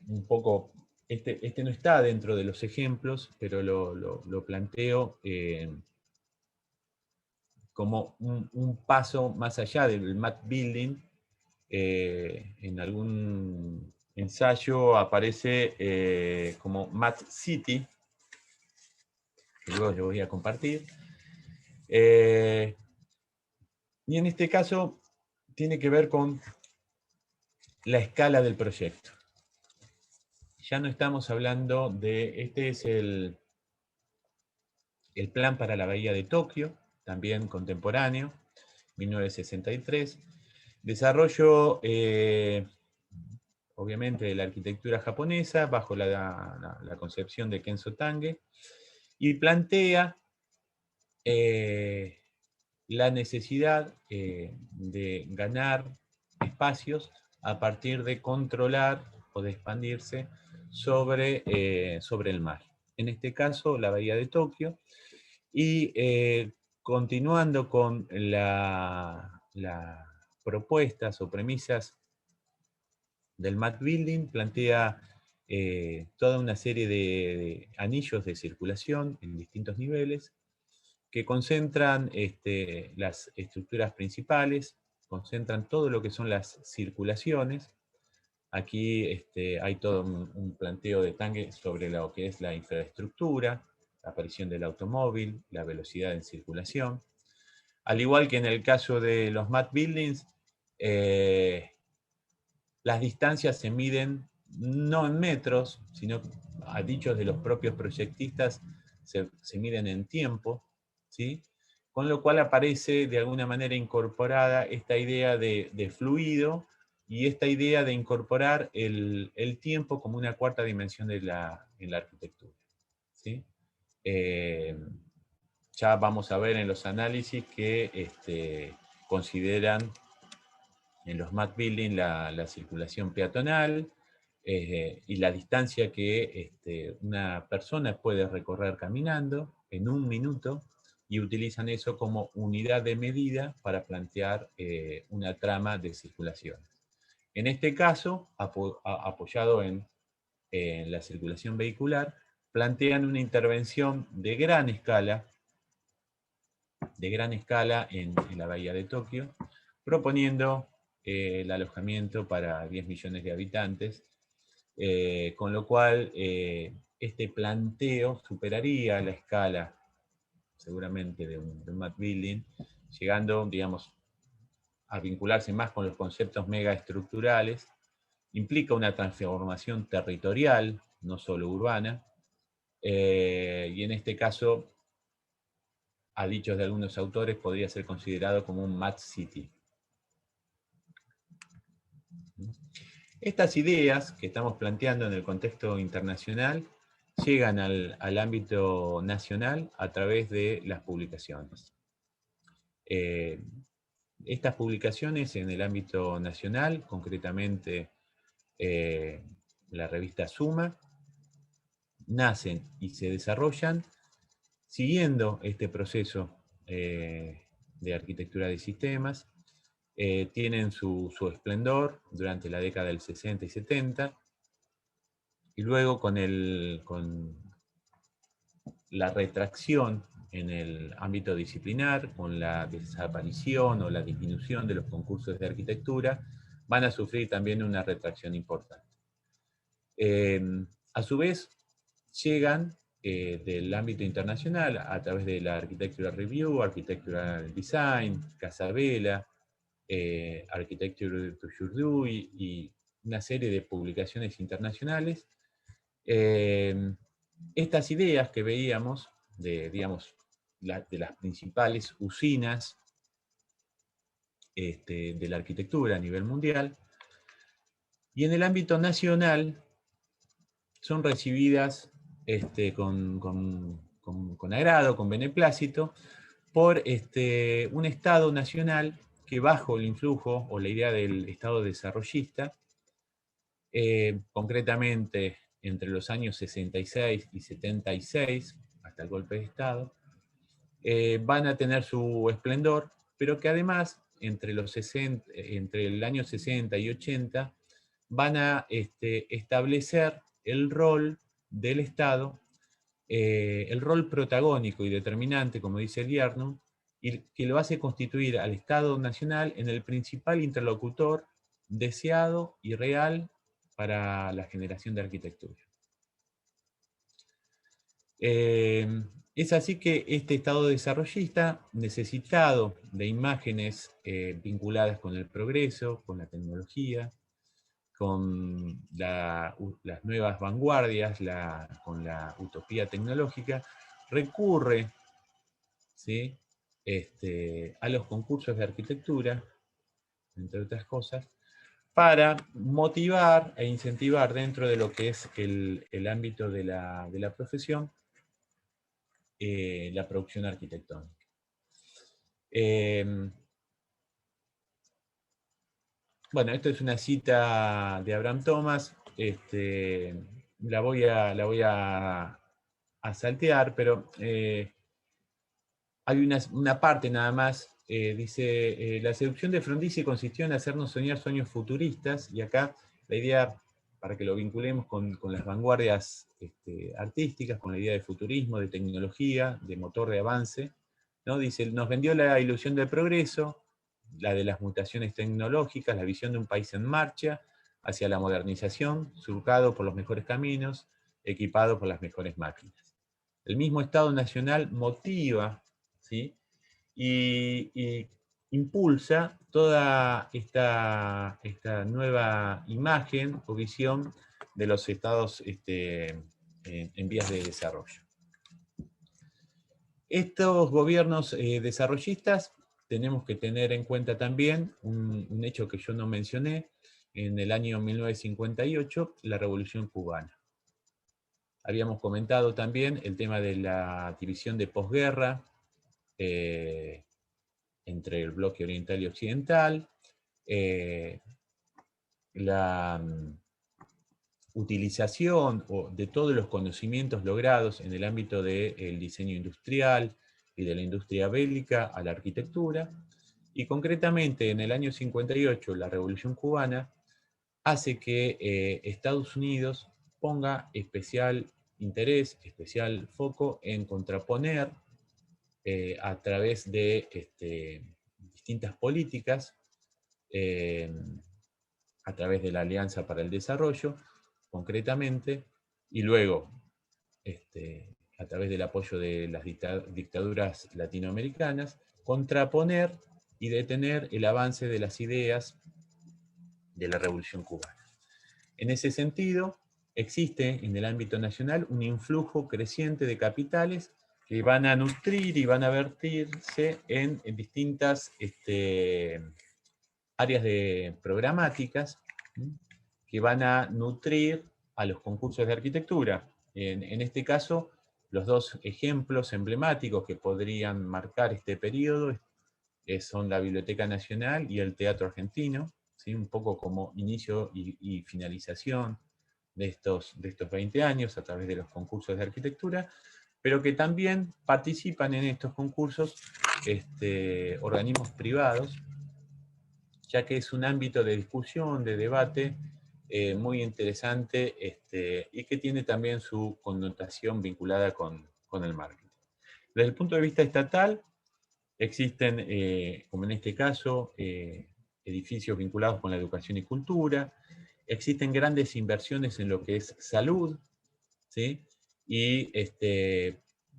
un poco, este no está dentro de los ejemplos, pero lo planteo como un paso más allá del map building. En algún ensayo aparece como Map City, que luego yo voy a compartir. Y en este caso tiene que ver con la escala del proyecto. Ya no estamos hablando de, este es el plan para la Bahía de Tokio, también contemporáneo, 1963. Desarrollo, obviamente, de la arquitectura japonesa, bajo la concepción de Kenzo Tange, y plantea la necesidad de ganar espacios a partir de controlar o de expandirse sobre el mar. En este caso, la Bahía de Tokio. Y continuando con las propuestas o premisas del map building, plantea toda una serie de anillos de circulación en distintos niveles que concentran las estructuras principales, concentran todo lo que son las circulaciones. Aquí hay todo un planteo de Tange sobre lo que es la infraestructura, la aparición del automóvil, la velocidad en circulación. Al igual que en el caso de los map buildings, las distancias se miden no en metros, sino a dichos de los propios proyectistas, se miden en tiempo, ¿sí? Con lo cual aparece de alguna manera incorporada esta idea de fluido y esta idea de incorporar el tiempo como una cuarta dimensión en la arquitectura, ¿sí? Ya vamos a ver en los análisis que consideran en los map building la circulación peatonal y la distancia que una persona puede recorrer caminando en 1 minuto, y utilizan eso como unidad de medida para plantear una trama de circulación. En este caso, apoyado en la circulación vehicular, plantean una intervención de gran escala en la Bahía de Tokio, proponiendo el alojamiento para 10 millones de habitantes, con lo cual este planteo superaría la escala seguramente de un map building, llegando, digamos, a vincularse más con los conceptos megaestructurales. Implica una transformación territorial, no solo urbana, y en este caso, a dichos de algunos autores, podría ser considerado como un map city. Estas ideas que estamos planteando en el contexto internacional llegan al ámbito nacional a través de las publicaciones. Estas publicaciones en el ámbito nacional, concretamente la revista Suma, nacen y se desarrollan siguiendo este proceso de arquitectura de sistemas. Tienen su esplendor durante la década del 60 y 70, y luego con la retracción en el ámbito disciplinar, con la desaparición o la disminución de los concursos de arquitectura, van a sufrir también una retracción importante. A su vez, llegan del ámbito internacional a través de la Architectural Review, Architectural Design, Casabella, Architecture to Your y una serie de publicaciones internacionales. Estas ideas que veíamos digamos, de las principales usinas de la arquitectura a nivel mundial, y en el ámbito nacional son recibidas con agrado, con beneplácito, por un Estado nacional que, bajo el influjo o la idea del Estado desarrollista, concretamente entre los años 66 y 76, hasta el golpe de Estado, van a tener su esplendor, pero que además entre el año 60 y 80 van a establecer el rol del Estado, el rol protagónico y determinante, como dice Lierneux, y que lo hace constituir al Estado Nacional en el principal interlocutor deseado y real para la generación de arquitectura. Es así que este Estado desarrollista, necesitado de imágenes vinculadas con el progreso, con la tecnología, con las nuevas vanguardias, con la utopía tecnológica, recurre, ¿sí?, a los concursos de arquitectura, entre otras cosas, para motivar e incentivar dentro de lo que es el ámbito de la profesión, la producción arquitectónica. Bueno, esto es una cita de Abraham Thomas, la voy a saltear, pero hay una parte nada más, dice, la seducción de Frondizi consistió en hacernos soñar sueños futuristas, y acá la idea, para que lo vinculemos con las vanguardias artísticas, con la idea de futurismo, de tecnología, de motor de avance, ¿no? Dice, nos vendió la ilusión del progreso, la de las mutaciones tecnológicas, la visión de un país en marcha hacia la modernización, surcado por los mejores caminos, equipado por las mejores máquinas. El mismo Estado Nacional motiva, ¿sí?, y impulsa toda esta nueva imagen o visión de los estados en vías de desarrollo. Estos gobiernos desarrollistas, tenemos que tener en cuenta también un hecho que yo no mencioné: en el año 1958, la Revolución Cubana. Habíamos comentado también el tema de la división de posguerra entre el bloque oriental y occidental, la utilización de todos los conocimientos logrados en el ámbito del diseño industrial y de la industria bélica a la arquitectura, y concretamente en el año 58, la Revolución Cubana hace que Estados Unidos ponga especial interés, especial foco en contraponer a través de distintas políticas, a través de la Alianza para el Desarrollo, concretamente, y luego a través del apoyo de las dictaduras latinoamericanas, contraponer y detener el avance de las ideas de la Revolución Cubana. En ese sentido, existe en el ámbito nacional un influjo creciente de capitales que van a nutrir y van a vertirse en distintas áreas programáticas, que van a nutrir a los concursos de arquitectura. En este caso, los dos ejemplos emblemáticos que podrían marcar este periodo son la Biblioteca Nacional y el Teatro Argentino, ¿sí?, un poco como inicio y finalización de estos 20 años a través de los concursos de arquitectura, pero que también participan en estos concursos organismos privados, ya que es un ámbito de discusión, de debate, muy interesante y que tiene también su connotación vinculada con el marketing. Desde el punto de vista estatal, existen, como en este caso, edificios vinculados con la educación y cultura, existen grandes inversiones en lo que es salud, ¿sí? Y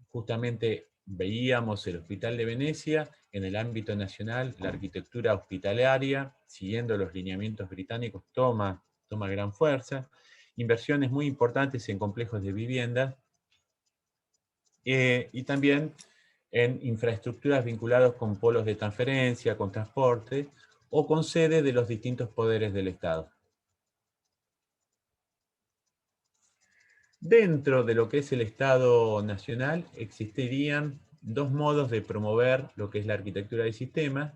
justamente veíamos el Hospital de Venecia en el ámbito nacional, la arquitectura hospitalaria, siguiendo los lineamientos británicos, toma gran fuerza, inversiones muy importantes en complejos de vivienda, y también en infraestructuras vinculadas con polos de transferencia, con transporte, o con sede de los distintos poderes del Estado. Dentro de lo que es el Estado Nacional existirían dos modos de promover lo que es la arquitectura de sistemas.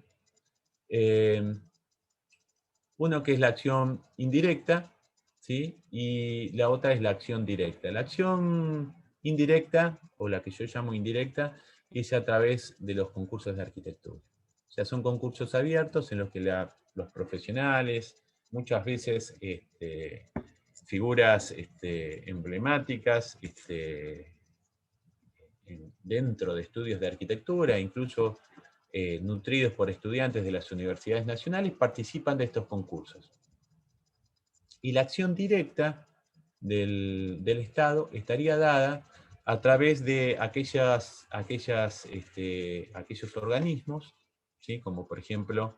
Uno que es la acción indirecta, ¿sí? Y la otra es la acción directa. La acción indirecta, o la que yo llamo indirecta, es a través de los concursos de arquitectura. O sea, son concursos abiertos en los que los profesionales, muchas veces figuras emblemáticas dentro de estudios de arquitectura, incluso nutridos por estudiantes de las universidades nacionales, participan de estos concursos. Y la acción directa del Estado estaría dada a través de aquellos organismos, ¿sí? Como por ejemplo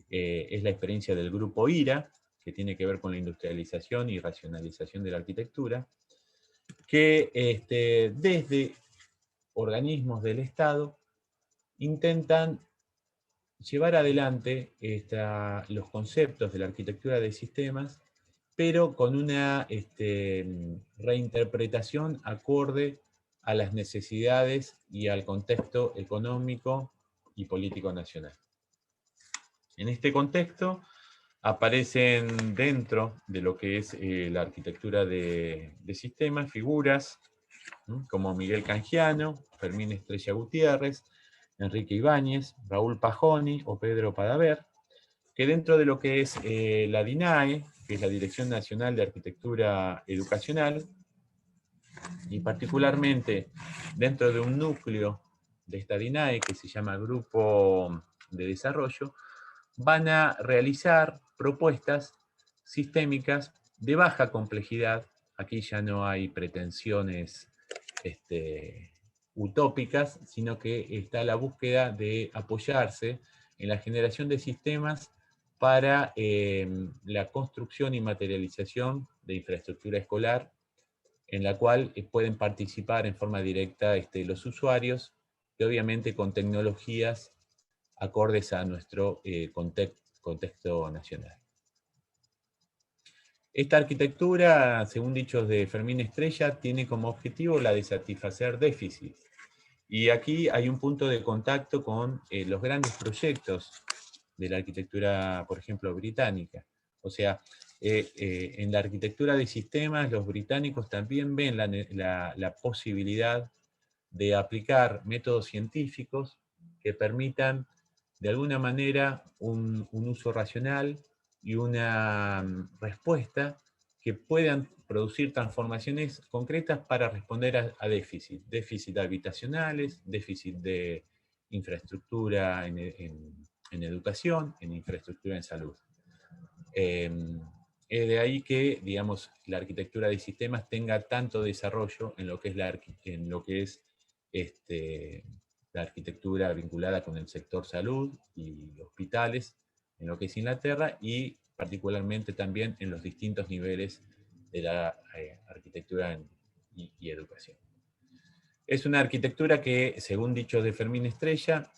es la experiencia del Grupo IRA, que tiene que ver con la industrialización y racionalización de la arquitectura, que desde organismos del Estado intentan llevar adelante los conceptos de la arquitectura de sistemas, pero con una reinterpretación acorde a las necesidades y al contexto económico y político nacional. En este contexto aparecen dentro de lo que es la arquitectura de sistemas figuras como Miguel Cangiano, Fermín Estrella Gutiérrez, Enrique Ibáñez, Raúl Pajoni o Pedro Padaver, que dentro de lo que es la DINAE, que es la Dirección Nacional de Arquitectura Educacional, y particularmente dentro de un núcleo de esta DINAE que se llama Grupo de Desarrollo, van a realizar propuestas sistémicas de baja complejidad. Aquí ya no hay pretensiones utópicas, sino que está la búsqueda de apoyarse en la generación de sistemas para la construcción y materialización de infraestructura escolar, en la cual pueden participar en forma directa los usuarios, que obviamente con tecnologías acordes a nuestro contexto nacional. Esta arquitectura, según dichos de Fermín Estrella, tiene como objetivo la de satisfacer déficits. Y aquí hay un punto de contacto con los grandes proyectos de la arquitectura, por ejemplo, británica. O sea, en la arquitectura de sistemas, los británicos también ven la posibilidad de aplicar métodos científicos que permitan, de alguna manera, un uso racional y una respuesta que puedan producir transformaciones concretas para responder a déficit habitacionales, déficit de infraestructura en educación, en infraestructura en salud. Es de ahí que, digamos, la arquitectura de sistemas tenga tanto desarrollo en lo que es la arquitectura vinculada con el sector salud y hospitales, en lo que es Inglaterra, y particularmente también en los distintos niveles de la arquitectura y educación. Es una arquitectura que, según dichos de Fermín Estrella,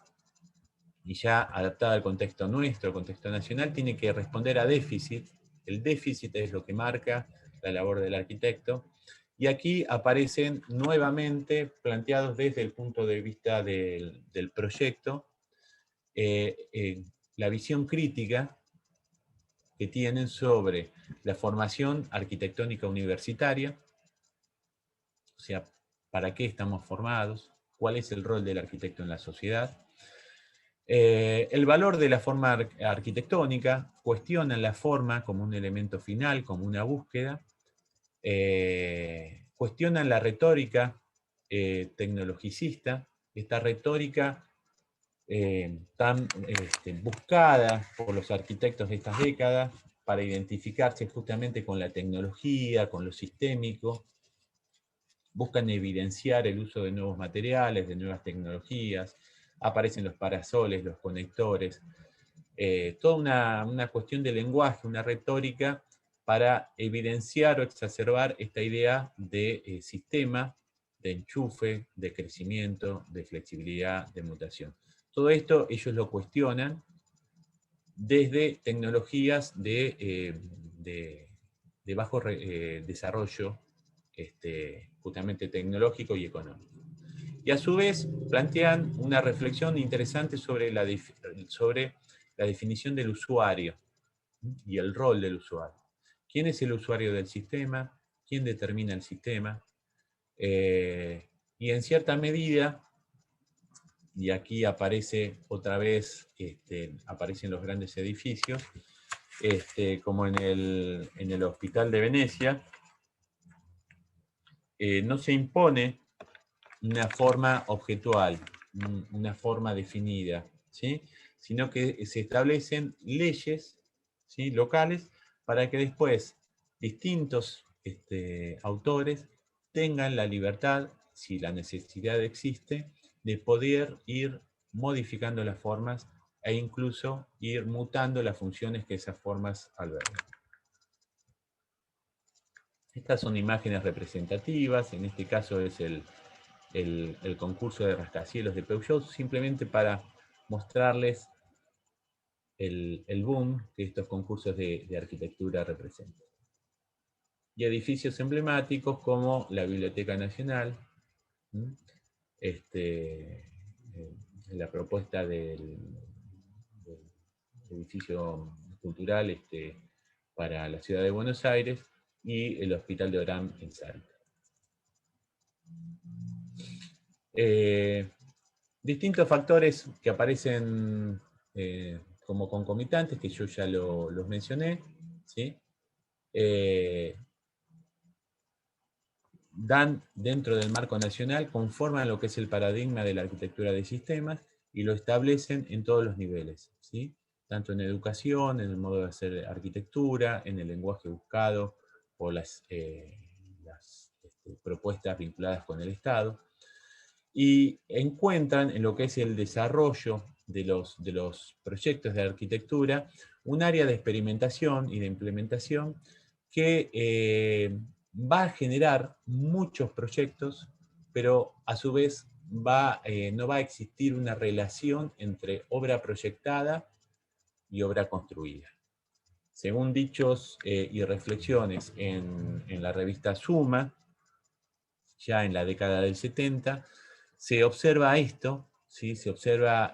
y ya adaptada al contexto nuestro, contexto nacional, tiene que responder a déficit. El déficit es lo que marca la labor del arquitecto. Y aquí aparecen nuevamente, planteados desde el punto de vista del proyecto, la visión crítica que tienen sobre la formación arquitectónica universitaria, o sea, para qué estamos formados, cuál es el rol del arquitecto en la sociedad, El valor de la forma arquitectónica, cuestionan la forma como un elemento final, como una búsqueda, cuestionan la retórica tecnologicista, esta retórica tan buscada por los arquitectos de estas décadas para identificarse justamente con la tecnología, con lo sistémico. Buscan evidenciar el uso de nuevos materiales, de nuevas tecnologías, aparecen los parasoles, los conectores, toda una cuestión de lenguaje, una retórica para evidenciar o exacerbar esta idea de sistema, de enchufe, de crecimiento, de flexibilidad, de mutación. Todo esto ellos lo cuestionan desde tecnologías de bajo desarrollo, justamente tecnológico y económico. Y a su vez plantean una reflexión interesante sobre la definición del usuario y el rol del usuario. ¿Quién es el usuario del sistema? ¿Quién determina el sistema? Y en cierta medida, y aquí aparece otra vez, aparecen los grandes edificios, como en el Hospital de Venecia, no se impone una forma objetual, una forma definida, ¿sí? Sino que se establecen leyes, ¿sí?, locales para que después distintos autores tengan la libertad, si la necesidad existe, de poder ir modificando las formas e incluso ir mutando las funciones que esas formas albergan. Estas son imágenes representativas, en este caso es el concurso de rascacielos de Peugeot, simplemente para mostrarles el boom que estos concursos de arquitectura representan. Y edificios emblemáticos como la Biblioteca Nacional, la propuesta del edificio cultural para la ciudad de Buenos Aires, y el Hospital de Orán en Salta. Distintos factores que aparecen como concomitantes, que yo ya los mencioné, ¿sí? Dan dentro del marco nacional, conforman lo que es el paradigma de la arquitectura de sistemas y lo establecen en todos los niveles, ¿sí? Tanto en educación, en el modo de hacer arquitectura, en el lenguaje buscado por las propuestas vinculadas con el Estado, y encuentran en lo que es el desarrollo de los proyectos de arquitectura un área de experimentación y de implementación que va a generar muchos proyectos, pero a su vez no va a existir una relación entre obra proyectada y obra construida. Según dichos y reflexiones en la revista Suma, ya en la década del 70, se observa esto, ¿sí? Se observa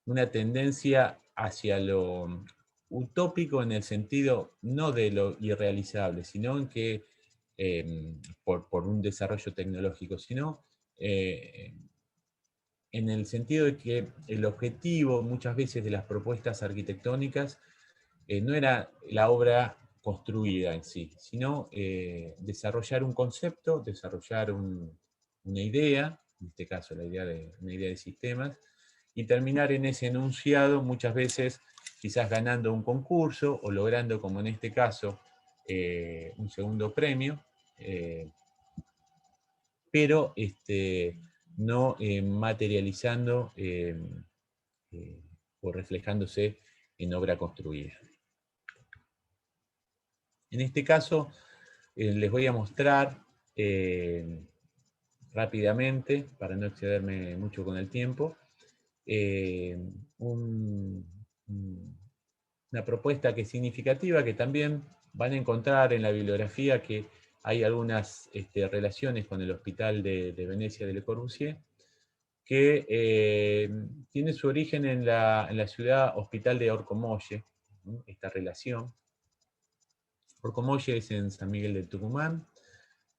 una tendencia hacia lo utópico en el sentido no de lo irrealizable, sino en que por un desarrollo tecnológico, sino en el sentido de que el objetivo muchas veces de las propuestas arquitectónicas no era la obra construida en sí, sino desarrollar un concepto, desarrollar una idea, en este caso una idea de sistemas, y terminar en ese enunciado muchas veces quizás ganando un concurso o logrando, como en este caso, un segundo premio, pero no materializando o reflejándose en obra construida. En este caso, les voy a mostrar rápidamente, para no excederme mucho con el tiempo, una propuesta que es significativa, que también van a encontrar en la bibliografía que hay algunas relaciones con el Hospital de Venecia de Le Corbusier, que tiene su origen en la ciudad Hospital de Orcomolle, ¿no? Esta relación. Orcomolle es en San Miguel del Tucumán,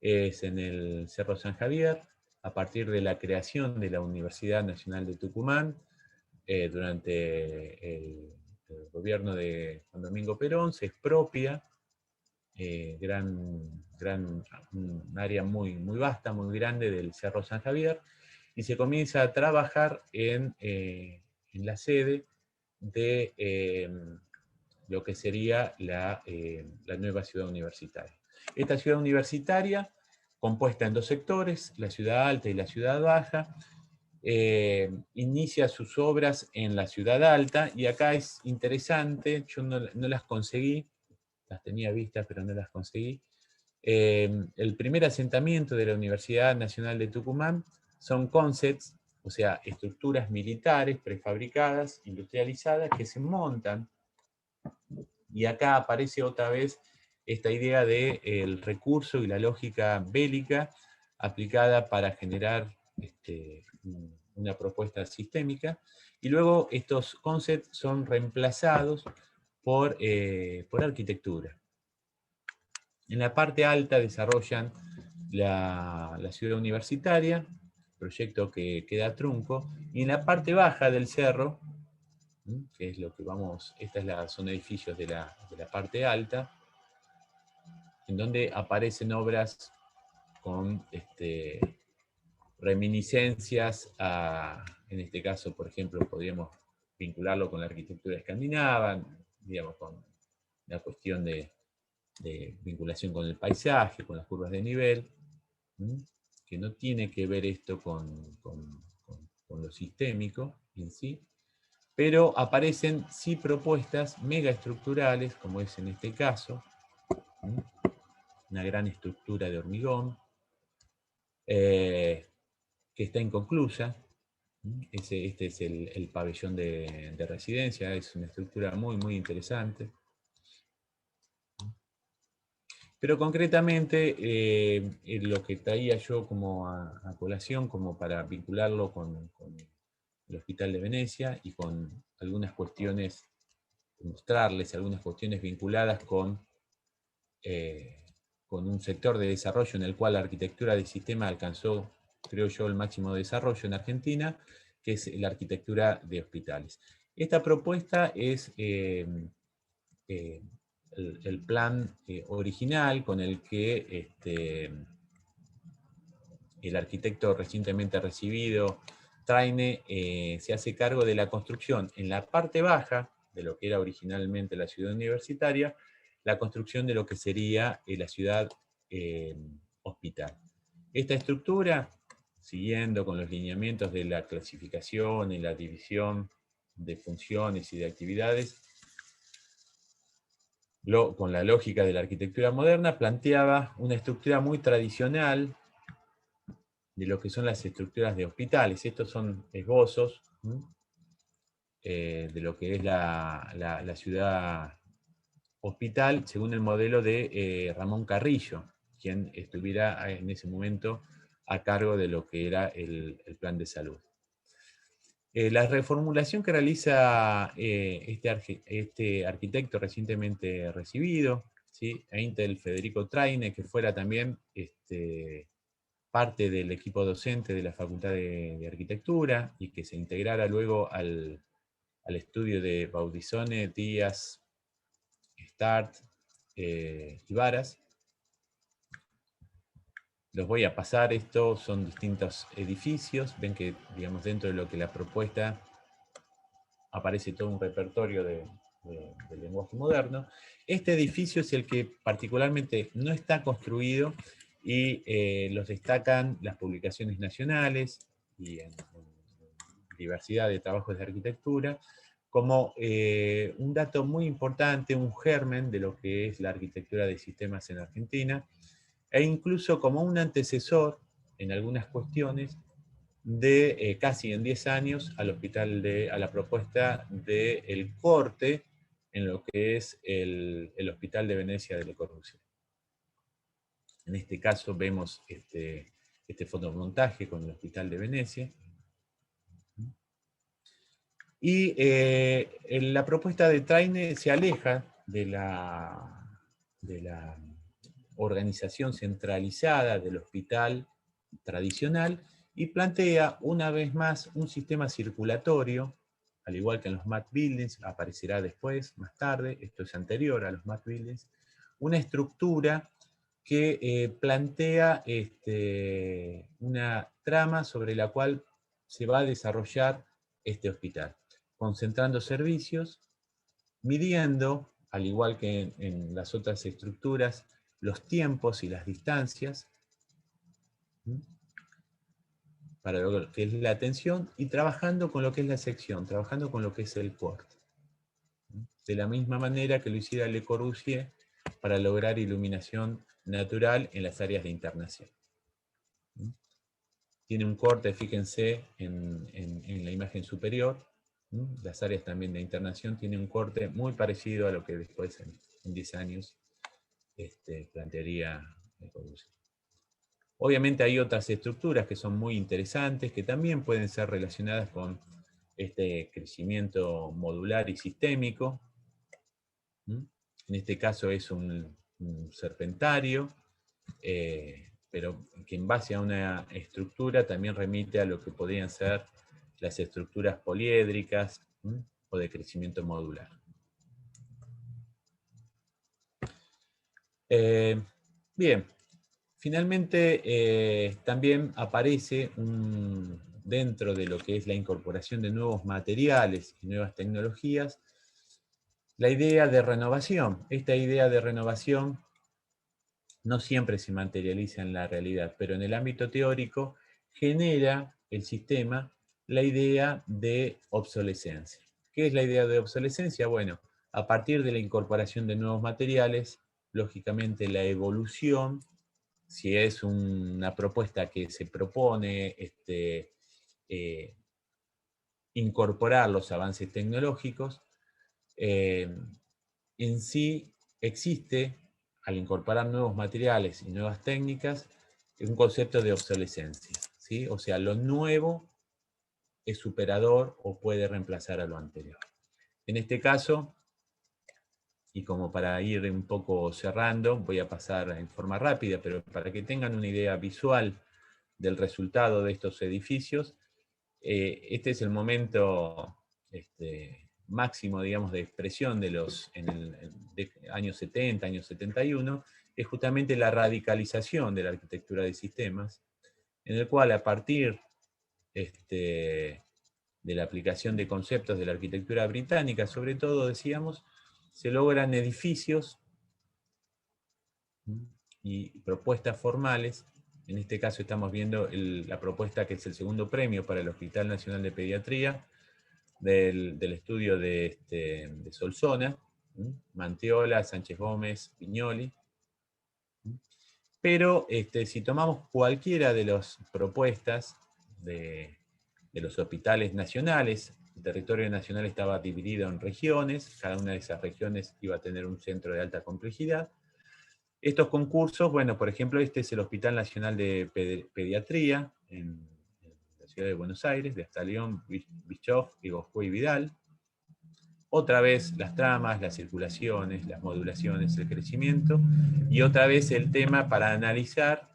es en el Cerro San Javier, a partir de la creación de la Universidad Nacional de Tucumán, durante el gobierno de Juan Domingo Perón, se expropia un área muy, muy vasta, muy grande del Cerro San Javier, y se comienza a trabajar en la sede de lo que sería la nueva ciudad universitaria. Esta ciudad universitaria, compuesta en dos sectores, la ciudad alta y la ciudad baja, inicia sus obras en la ciudad alta, y acá es interesante, yo no las conseguí, las tenía vistas pero no las conseguí. El primer asentamiento de la Universidad Nacional de Tucumán son concepts, o sea, estructuras militares prefabricadas, industrializadas, que se montan, y acá aparece otra vez esta idea del recurso y la lógica bélica aplicada para generar una propuesta sistémica, y luego estos concepts son reemplazados por arquitectura. En la parte alta desarrollan la ciudad universitaria, proyecto que queda trunco, y en la parte baja del cerro, que es lo que vamos, son edificios de la parte alta, en donde aparecen obras con reminiscencias en este caso, por ejemplo, podríamos vincularlo con la arquitectura escandinava, digamos, con la cuestión de vinculación con el paisaje, con las curvas de nivel, que no tiene que ver esto con lo sistémico en sí, pero aparecen sí propuestas megaestructurales, como es en este caso, una gran estructura de hormigón, que está inconclusa. Este es el pabellón de residencia, es una estructura muy, muy interesante. Pero concretamente, lo que traía yo como a colación, como para vincularlo con el Hospital de Venecia y con algunas cuestiones, mostrarles algunas cuestiones vinculadas con un sector de desarrollo en el cual la arquitectura de sistema alcanzó, creo yo, el máximo desarrollo en Argentina, que es la arquitectura de hospitales. Esta propuesta es el plan original con el que el arquitecto recientemente recibido, Traine, se hace cargo de la construcción en la parte baja de lo que era originalmente la ciudad universitaria, la construcción de lo que sería la ciudad hospital. Esta estructura, siguiendo con los lineamientos de la clasificación y la división de funciones y de actividades, con la lógica de la arquitectura moderna, planteaba una estructura muy tradicional de lo que son las estructuras de hospitales. Estos son esbozos de lo que es la ciudad hospital, según el modelo de Ramón Carrillo, quien estuviera en ese momento a cargo de lo que era el plan de salud. La reformulación que realiza este arquitecto recientemente recibido, ¿sí? Eintel Federico Traine, que fuera también parte del equipo docente de la Facultad de Arquitectura y que se integrara luego al estudio de Baudisone, Díaz, Start y Varas. Los voy a pasar, estos son distintos edificios, ven que, digamos, dentro de lo que la propuesta aparece todo un repertorio de lenguaje moderno. Este edificio es el que particularmente no está construido y los destacan las publicaciones nacionales y en diversidad de trabajos de arquitectura, como un dato muy importante, un germen de lo que es la arquitectura de sistemas en Argentina, e incluso como un antecesor, en algunas cuestiones, de casi en 10 años a la propuesta del corte en lo que es el Hospital de Venecia de Le Corbusier. En este caso vemos este fotomontaje con el Hospital de Venecia. Y la propuesta de Traine se aleja de la organización centralizada del hospital tradicional y plantea una vez más un sistema circulatorio al igual que en los Math Buildings, aparecerá después, más tarde, esto es anterior a los Math Buildings, una estructura que plantea una trama sobre la cual se va a desarrollar este hospital, concentrando servicios, midiendo, al igual que en las otras estructuras, los tiempos y las distancias, ¿sí?, para lo que es la atención, y trabajando con lo que es la sección, trabajando con lo que es el corte. De la misma manera que lo hiciera Le Corbusier para lograr iluminación natural en las áreas de internación. Tiene un corte, fíjense, en la imagen superior. Las áreas también de internación tienen un corte muy parecido a lo que después, en 10 años, plantearía Le Corbusier. Obviamente hay otras estructuras que son muy interesantes, que también pueden ser relacionadas con este crecimiento modular y sistémico. En este caso es un serpentario, pero que en base a una estructura también remite a lo que podrían ser las estructuras poliédricas o de crecimiento modular. Bien, finalmente también aparece dentro de lo que es la incorporación de nuevos materiales y nuevas tecnologías, la idea de renovación. Esta idea de renovación no siempre se materializa en la realidad, pero en el ámbito teórico genera el sistema la idea de obsolescencia. ¿Qué es la idea de obsolescencia? Bueno, a partir de la incorporación de nuevos materiales, lógicamente la evolución, si es una propuesta que se propone incorporar los avances tecnológicos, en sí existe, al incorporar nuevos materiales y nuevas técnicas, un concepto de obsolescencia, ¿sí? O sea, lo nuevo es superador o puede reemplazar a lo anterior. En este caso, y como para ir un poco cerrando, voy a pasar en forma rápida, pero para que tengan una idea visual del resultado de estos edificios, este es el momento máximo, digamos, de expresión de años 70, años 71, es justamente la radicalización de la arquitectura de sistemas, en el cual a partir de la aplicación de conceptos de la arquitectura británica, sobre todo, decíamos, se logran edificios y propuestas formales. En este caso estamos viendo la propuesta que es el segundo premio para el Hospital Nacional de Pediatría, del estudio de Solsona, Mantiola, Sánchez Gómez, Viñoli. Pero si tomamos cualquiera de las propuestas de los hospitales nacionales, el territorio nacional estaba dividido en regiones, cada una de esas regiones iba a tener un centro de alta complejidad. Estos concursos, bueno, por ejemplo, este es el Hospital Nacional de Pediatría, en la ciudad de Buenos Aires, de Astalión, Bischoff, Bosco y Vidal. Otra vez las tramas, las circulaciones, las modulaciones, el crecimiento, y otra vez el tema para analizar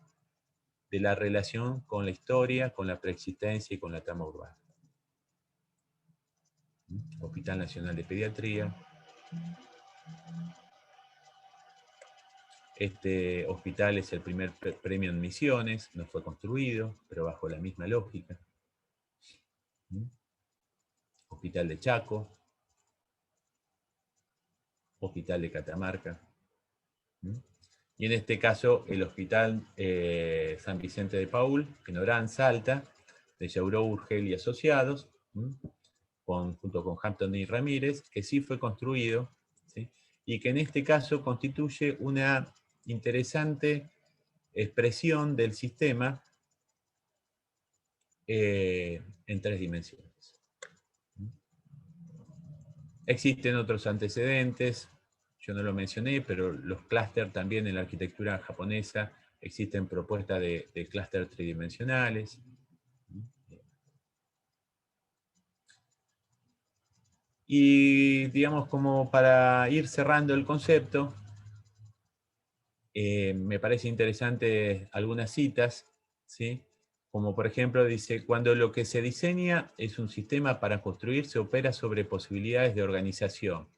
de la relación con la historia, con la preexistencia y con la trama urbana. Hospital Nacional de Pediatría. Este hospital es el primer premio en Misiones, no fue construido, pero bajo la misma lógica. Hospital de Chaco. Hospital de Catamarca. Y en este caso, el Hospital San Vicente de Paúl, en Orán, Salta, de Yauró, Urgel y Asociados, junto con Hampton y Ramírez, que sí fue construido, ¿sí?, y que en este caso constituye una interesante expresión del sistema en 3 dimensiones. Existen otros antecedentes, yo no lo mencioné, pero los clústeres también en la arquitectura japonesa existen propuestas de clústeres tridimensionales. Y digamos, como para ir cerrando el concepto, me parece interesante algunas citas, ¿sí?, como por ejemplo dice, cuando lo que se diseña es un sistema para construir, se opera sobre posibilidades de organización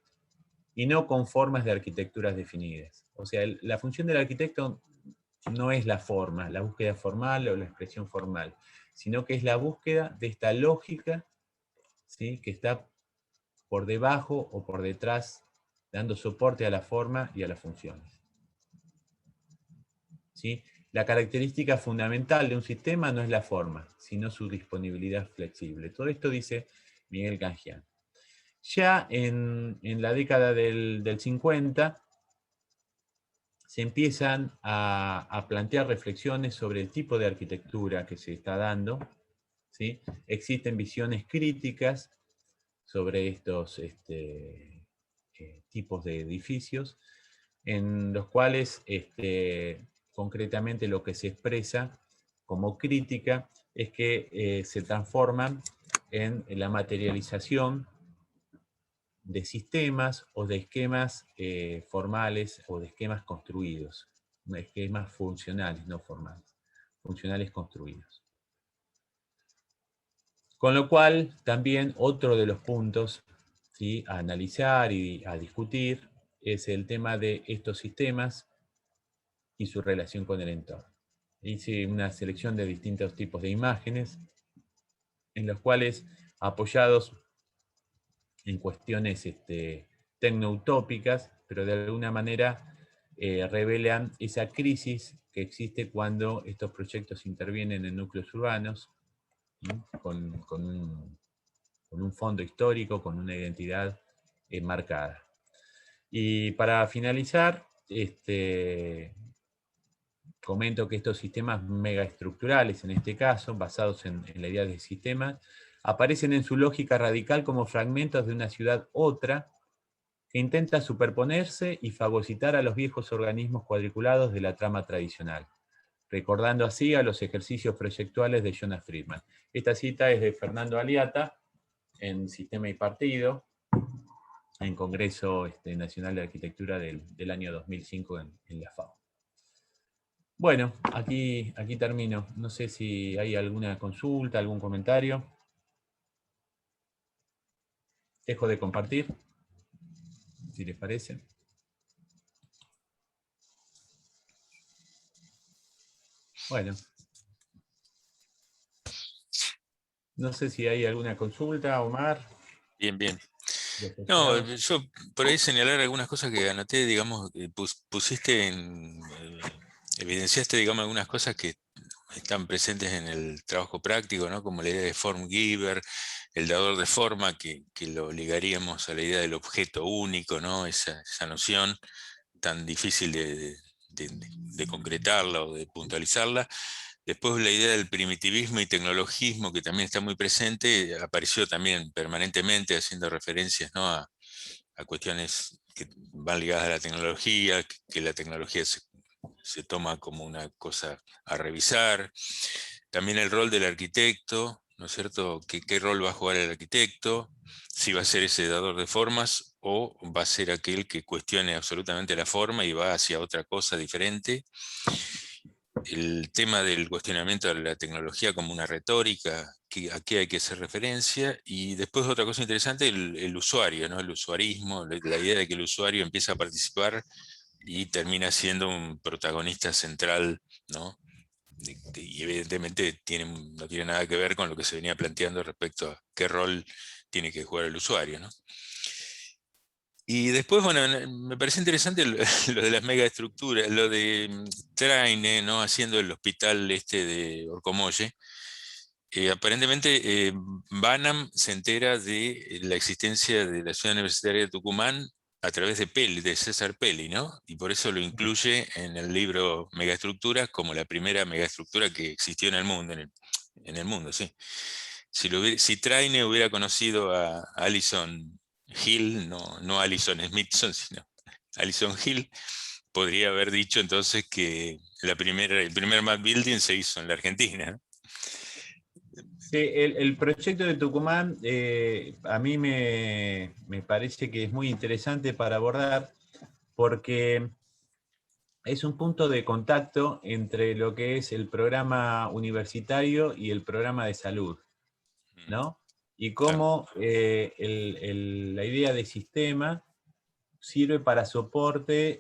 y no con formas de arquitecturas definidas. O sea, la función del arquitecto no es la forma, la búsqueda formal o la expresión formal, sino que es la búsqueda de esta lógica, ¿sí?, que está por debajo o por detrás, dando soporte a la forma y a las funciones. ¿Sí? La característica fundamental de un sistema no es la forma, sino su disponibilidad flexible. Todo esto dice Miguel Canjian. Ya en la década del 50 se empiezan a plantear reflexiones sobre el tipo de arquitectura que se está dando, ¿sí? Existen visiones críticas sobre estos tipos de edificios, en los cuales concretamente lo que se expresa como crítica es que se transforman en la materialización de sistemas o de esquemas formales o de esquemas construidos, esquemas funcionales, no formales, funcionales construidos. Con lo cual, también otro de los puntos, ¿sí?, a analizar y a discutir es el tema de estos sistemas y su relación con el entorno. Hice una selección de distintos tipos de imágenes en los cuales, apoyados en cuestiones tecnoutópicas, pero de alguna manera revelan esa crisis que existe cuando estos proyectos intervienen en núcleos urbanos, con un fondo histórico, con una identidad marcada. Y para finalizar, comento que estos sistemas megaestructurales, en este caso, basados en la idea de sistemas, aparecen en su lógica radical como fragmentos de una ciudad-otra que intenta superponerse y fagocitar a los viejos organismos cuadriculados de la trama tradicional, recordando así a los ejercicios proyectuales de Jonas Friedman. Esta cita es de Fernando Aliata, en Sistema y Partido, en Congreso Nacional de Arquitectura del año 2005 en la FAO. Bueno, aquí termino. No sé si hay alguna consulta, algún comentario. Dejo de compartir, si les parece. Bueno. No sé si hay alguna consulta, Omar. Bien, bien. No, yo por ahí señalar algunas cosas que anoté, digamos, pusiste evidenciaste, digamos, algunas cosas que están presentes en el trabajo práctico, ¿no? Como la idea de form giver, el dador de forma, que lo ligaríamos a la idea del objeto único, ¿no? Esa noción tan difícil de concretarla o de puntualizarla. Después la idea del primitivismo y tecnologismo, que también está muy presente, apareció también permanentemente haciendo referencias, ¿no?, a cuestiones que van ligadas a la tecnología, que la tecnología se toma como una cosa a revisar. También el rol del arquitecto, ¿no es cierto? ¿Qué rol va a jugar el arquitecto? Si va a ser ese dador de formas o va a ser aquel que cuestione absolutamente la forma y va hacia otra cosa diferente. El tema del cuestionamiento de la tecnología como una retórica, a qué hay que hacer referencia, y después otra cosa interesante, el usuario, ¿no? El usuarismo, la idea de que el usuario empieza a participar y termina siendo un protagonista central, ¿no? Y evidentemente no tiene nada que ver con lo que se venía planteando respecto a qué rol tiene que jugar el usuario, ¿no? Y después, bueno, me parece interesante lo de las megaestructuras, lo de Traine, ¿no?, haciendo el hospital de Orcomolle. Aparentemente, Banham se entera de la existencia de la Ciudad Universitaria de Tucumán a través de César Pelli, ¿no? Y por eso lo incluye en el libro Megaestructuras como la primera megaestructura que existió en el mundo, en el mundo, sí. Si Traine hubiera conocido a Alison Hill, no Alison Smithson, sino Alison Hill, podría haber dicho entonces que el primer Mad Building se hizo en la Argentina, ¿no? Sí, el proyecto de Tucumán a mí me parece que es muy interesante para abordar porque es un punto de contacto entre lo que es el programa universitario y el programa de salud, ¿no? Y cómo la idea de sistema sirve para soporte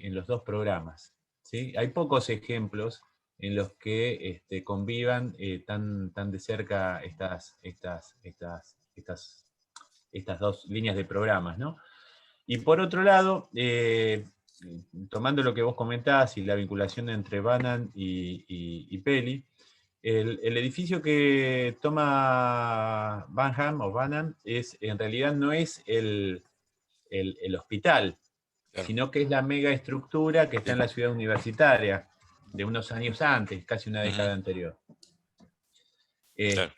en los dos programas, ¿sí? Hay pocos ejemplos en los que convivan tan de cerca estas dos líneas de programas, ¿no? Y por otro lado, tomando lo que vos comentás y la vinculación entre Bannon y Peli, el edificio que toma Bannon en realidad no es el hospital, Claro. sino que es la mega estructura que está en la ciudad universitaria, de unos años antes, casi una década anterior. Claro.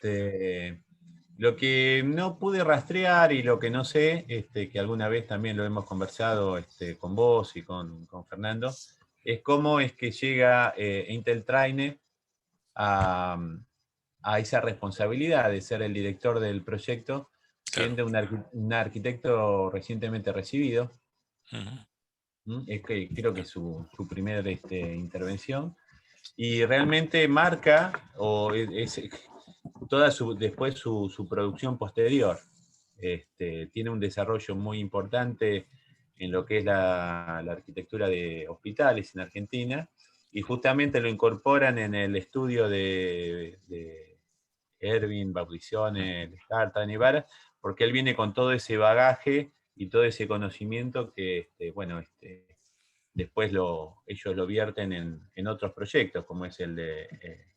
Lo que no pude rastrear y lo que no sé, que alguna vez también lo hemos conversado con vos y con Fernando, es cómo es que llega Intel Traine a esa responsabilidad de ser el director del proyecto, siendo un arquitecto recientemente recibido. Es que creo que es su primera intervención, y realmente marca después su producción posterior. Tiene un desarrollo muy importante en lo que es la arquitectura de hospitales en Argentina, y justamente lo incorporan en el estudio de Erwin, Baudizione, Descartes, Ibarra, porque él viene con todo ese bagaje y todo ese conocimiento que, después ellos lo vierten en otros proyectos, como es el de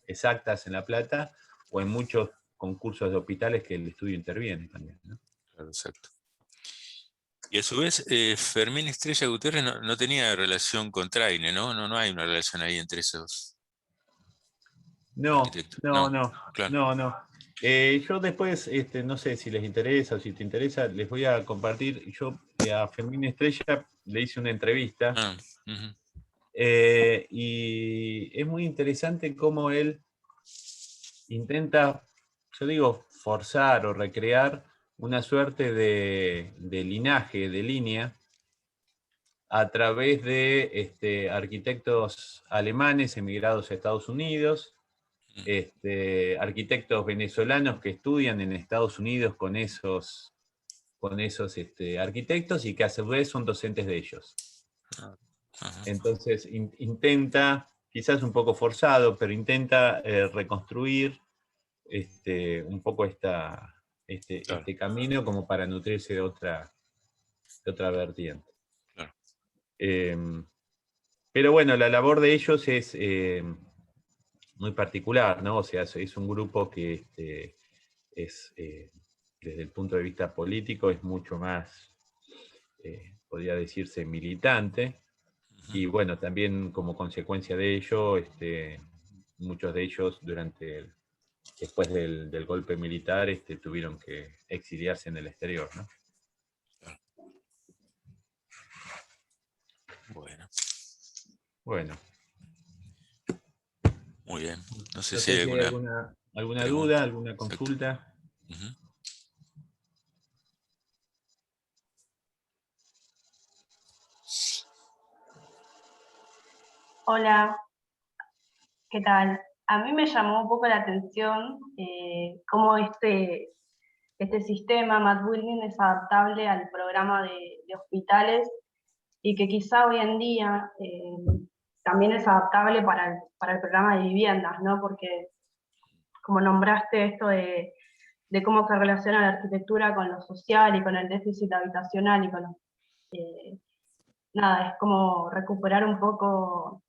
Exactas en La Plata, o en muchos concursos de hospitales que el estudio interviene también, ¿no? Claro, exacto. Y a su vez, Fermín Estrella Gutiérrez no tenía relación con Traine, ¿no? No hay una relación ahí entre esos arquitectos. No, claro. No. Yo después, no sé si les interesa o si te interesa, les voy a compartir. Yo a Fermín Estrella le hice una entrevista, y es muy interesante cómo él intenta, yo digo, forzar o recrear una suerte de linaje, de línea, a través de arquitectos alemanes emigrados a Estados Unidos, arquitectos venezolanos que estudian en Estados Unidos con esos arquitectos, y que a su vez son docentes de ellos. Entonces intenta, quizás un poco forzado, pero intenta reconstruir un poco este camino como para nutrirse de otra vertiente. Claro. Pero bueno, la labor de ellos es muy particular, ¿no? O sea, es un grupo que desde el punto de vista político, es mucho más, podría decirse, militante. Y bueno, también como consecuencia de ello, muchos de ellos después del golpe militar, tuvieron que exiliarse en el exterior, ¿no? Claro. Bueno. Muy bien. No sé No si sé hay si hay alguna alguna duda, pregunta. alguna consulta. Hola, ¿qué tal? A mí me llamó un poco la atención cómo este sistema, Matt Building, es adaptable al programa de hospitales, y que quizá hoy en día también es adaptable para el programa de viviendas, ¿no? Porque como nombraste esto de cómo se relaciona la arquitectura con lo social y con el déficit habitacional y con nada, es como recuperar un poco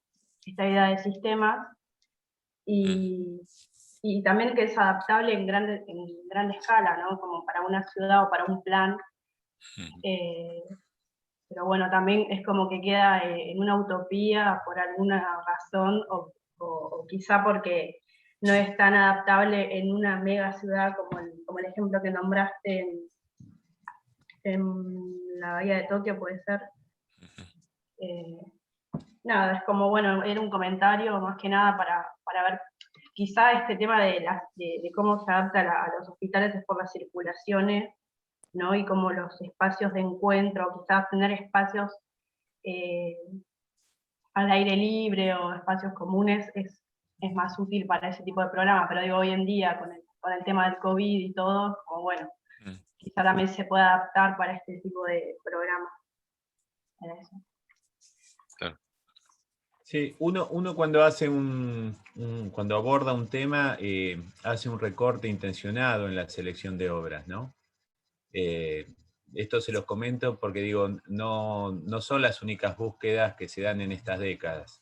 esta idea de sistemas, y también que es adaptable en grande escala, ¿no? Como para una ciudad o para un plan. Pero bueno, también es como que queda en una utopía por alguna razón, o quizá porque no es tan adaptable en una mega ciudad como el ejemplo que nombraste en la bahía de Tokio, puede ser. Nada, es como, bueno, era un comentario más que nada para ver, quizá este tema de cómo se adapta a los hospitales es por las circulaciones, ¿no? Y como los espacios de encuentro, quizás tener espacios al aire libre o espacios comunes es más útil para ese tipo de programa, pero digo, hoy en día con el tema del COVID y todo, como bueno, quizá también se puede adaptar para este tipo de programas. Claro. Sí, uno cuando hace cuando aborda un tema, hace un recorte intencionado en la selección de obras, ¿no? Esto se los comento porque digo, no son las únicas búsquedas que se dan en estas décadas.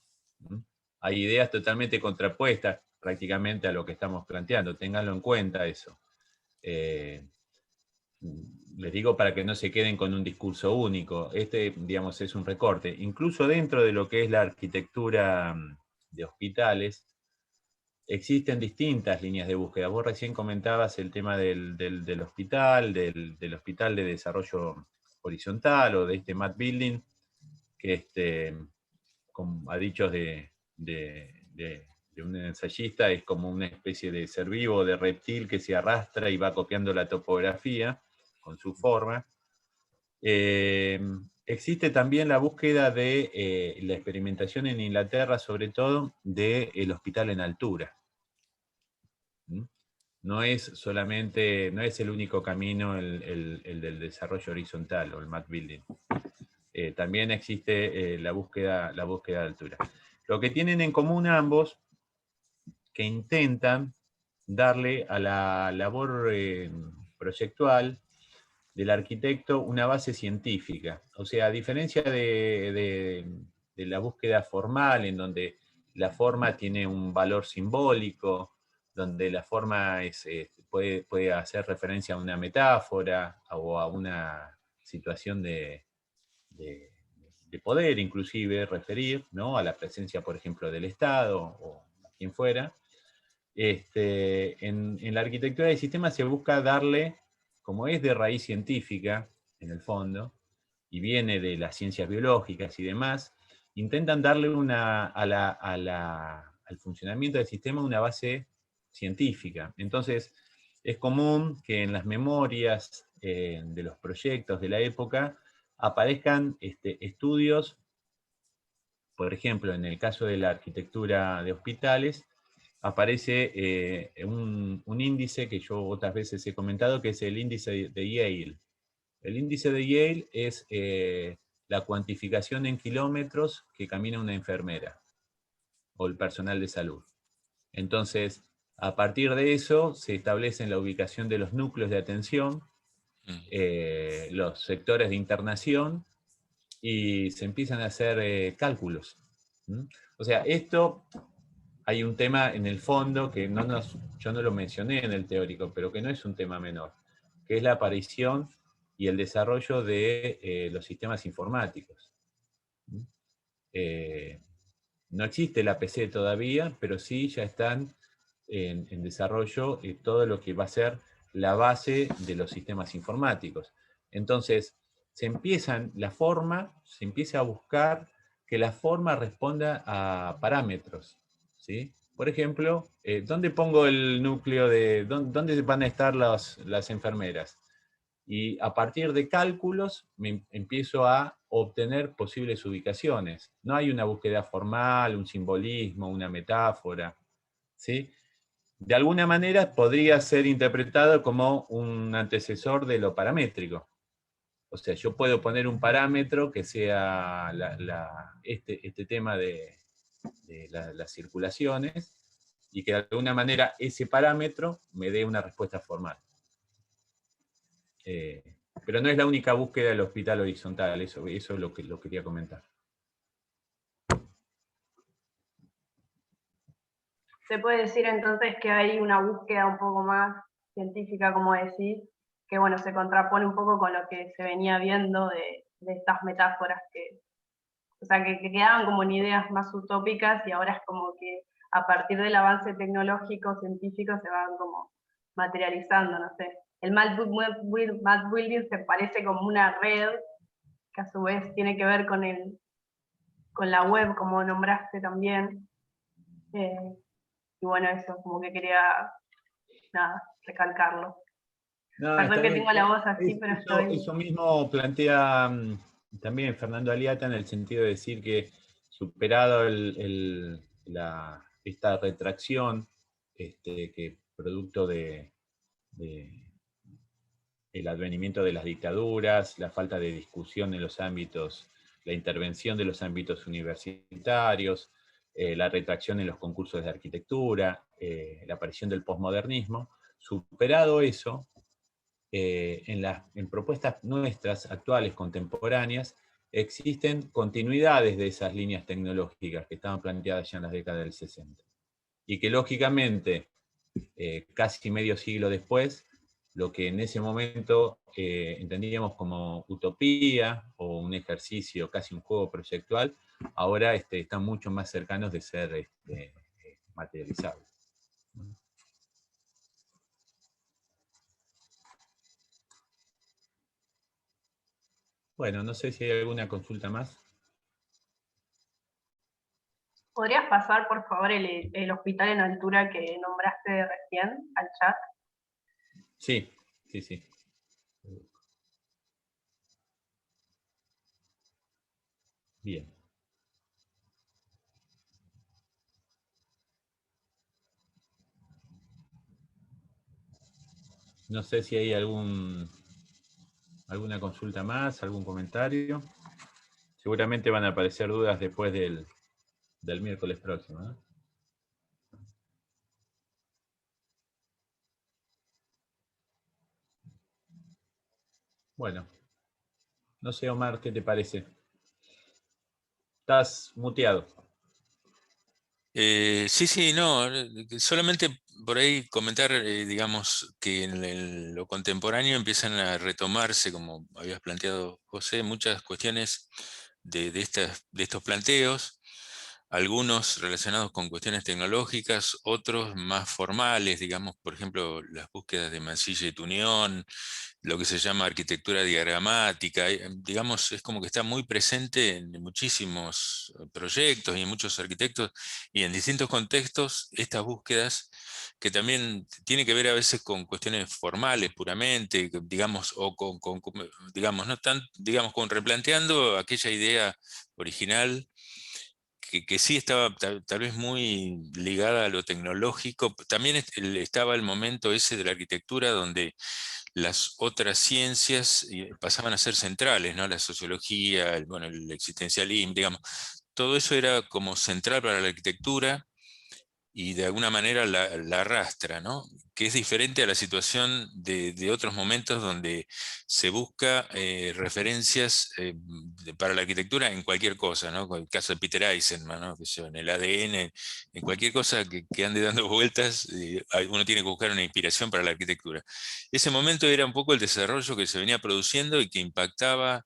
Hay ideas totalmente contrapuestas prácticamente a lo que estamos planteando, ténganlo en cuenta eso. Les digo para que no se queden con un discurso único. Digamos, es un recorte. Incluso dentro de lo que es la arquitectura de hospitales, existen distintas líneas de búsqueda. Vos recién comentabas el tema del hospital, del hospital de desarrollo horizontal o de este Mat Building, que a dichos de un ensayista es como una especie de ser vivo, de reptil que se arrastra y va copiando la topografía con su forma. Existe también la búsqueda de la experimentación en Inglaterra, sobre todo, del hospital en altura. No es solamente, no es el único camino el del desarrollo horizontal o el Mat Building. También existe la búsqueda de altura. Lo que tienen en común ambos, que intentan darle a la labor proyectual del arquitecto una base científica. O sea, a diferencia de la búsqueda formal, en donde la forma tiene un valor simbólico, donde la forma puede hacer referencia a una metáfora o a una situación de poder, inclusive, referir, ¿no? A la presencia, por ejemplo, del Estado o quien fuera. En la arquitectura del sistema se busca darle, como es de raíz científica, en el fondo, y viene de las ciencias biológicas y demás, intentan darle al funcionamiento del sistema una base científica. Entonces, es común que en las memorias de los proyectos de la época aparezcan estudios, por ejemplo, en el caso de la arquitectura de hospitales, aparece un índice que yo otras veces he comentado, que es el índice de Yale. El índice de Yale es la cuantificación en kilómetros que camina una enfermera o el personal de salud. Entonces, a partir de eso se establecen la ubicación de los núcleos de atención, los sectores de internación, y se empiezan a hacer cálculos. O sea, esto, hay un tema en el fondo que yo no lo mencioné en el teórico, pero que no es un tema menor, que es la aparición y el desarrollo de los sistemas informáticos. No existe la PC todavía, pero sí ya están en desarrollo todo lo que va a ser la base de los sistemas informáticos. Entonces, se empieza a buscar que la forma responda a parámetros, ¿sí? Por ejemplo, ¿dónde pongo el núcleo dónde van a estar las enfermeras? Y a partir de cálculos me empiezo a obtener posibles ubicaciones. No hay una búsqueda formal, un simbolismo, una metáfora, ¿sí? De alguna manera podría ser interpretado como un antecesor de lo paramétrico. O sea, yo puedo poner un parámetro que sea este tema de las circulaciones, y que de alguna manera ese parámetro me dé una respuesta formal. Pero no es la única búsqueda del hospital horizontal, eso es lo que lo quería comentar. Se puede decir entonces que hay una búsqueda un poco más científica, como decís, que bueno, se contrapone un poco con lo que se venía viendo de estas metáforas o sea, que quedaban como en ideas más utópicas, y ahora es como que a partir del avance tecnológico, científico, se van como materializando, no sé. El Mat Building se parece como una red, que a su vez tiene que ver con la web, como nombraste también. Y bueno, eso, como que quería, nada, recalcarlo. No, Perdón está que bien. tengo la voz así, pero estoy... Eso mismo plantea también Fernando Aliata, en el sentido de decir que superado esta retracción, que producto el advenimiento de las dictaduras, la falta de discusión en los ámbitos, la intervención de los ámbitos universitarios, la retracción en los concursos de arquitectura, la aparición del posmodernismo, superado eso, en propuestas nuestras, actuales, contemporáneas, existen continuidades de esas líneas tecnológicas que estaban planteadas ya en las décadas del 60. Y que lógicamente, casi medio siglo después, lo que en ese momento entendíamos como utopía o un ejercicio, casi un juego proyectual, ahora están mucho más cercanos de ser materializables. Bueno, no sé si hay alguna consulta más. ¿Podrías pasar, por favor, el hospital en altura que nombraste recién al chat? Sí, sí, sí. Bien. No sé si hay alguna consulta más, algún comentario. Seguramente van a aparecer dudas después del miércoles próximo, ¿no? Bueno, no sé, Omar, ¿qué te parece? Estás muteado. Sí, no, solamente por ahí comentar, digamos, que en lo contemporáneo empiezan a retomarse, como habías planteado, José, muchas cuestiones de estos planteos, algunos relacionados con cuestiones tecnológicas, otros más formales, digamos, por ejemplo, las búsquedas de Mansilla y Tunión, lo que se llama arquitectura diagramática, digamos, es como que está muy presente en muchísimos proyectos y en muchos arquitectos y en distintos contextos estas búsquedas que también tienen que ver a veces con cuestiones formales puramente, digamos, o digamos, no tan, digamos, con replanteando aquella idea original que sí estaba tal vez muy ligada a lo tecnológico. También estaba el momento ese de la arquitectura donde las otras ciencias pasaban a ser centrales, ¿no? La sociología, bueno, el existencialismo, digamos, todo eso era como central para la arquitectura y de alguna manera la arrastra, ¿no? Que es diferente a la situación de otros momentos donde se busca referencias para la arquitectura en cualquier cosa, ¿no? Con el caso de Peter Eisenman, ¿no? Que en el ADN, en cualquier cosa que ande dando vueltas, uno tiene que buscar una inspiración para la arquitectura. Ese momento era un poco el desarrollo que se venía produciendo y que impactaba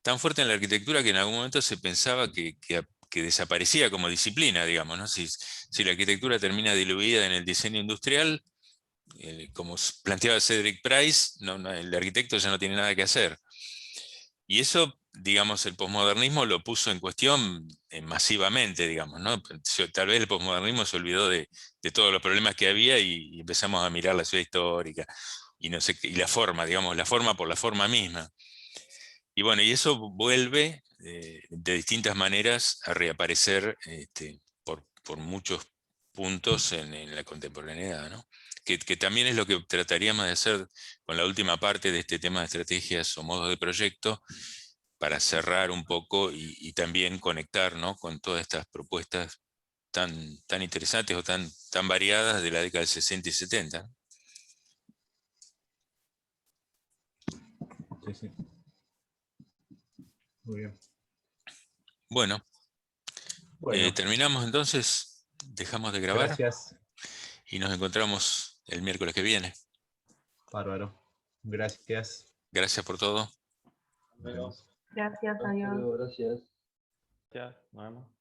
tan fuerte en la arquitectura que en algún momento se pensaba que desaparecía como disciplina, digamos, ¿no? Si la arquitectura termina diluida en el diseño industrial, como planteaba Cedric Price, el arquitecto ya no tiene nada que hacer. Y eso, digamos, el posmodernismo lo puso en cuestión masivamente, digamos, ¿no? Tal vez el posmodernismo se olvidó de todos los problemas que había y empezamos a mirar la ciudad histórica y, no sé, y la forma, digamos, la forma por la forma misma. Y bueno, y eso vuelve de distintas maneras a reaparecer por muchos puntos en la contemporaneidad, ¿no? Que también es lo que trataríamos de hacer con la última parte de este tema de estrategias o modos de proyecto, para cerrar un poco y también conectar, ¿no? Con todas estas propuestas tan interesantes o tan variadas de la década del 60 y 70. Sí, sí. Muy bien. Bueno, Bueno, terminamos entonces, dejamos de grabar gracias. y nos encontramos el miércoles que viene. Bárbaro. Gracias. Gracias por todo. Nos vemos. Gracias, Hasta adiós. luego, gracias. Ya, nos vemos.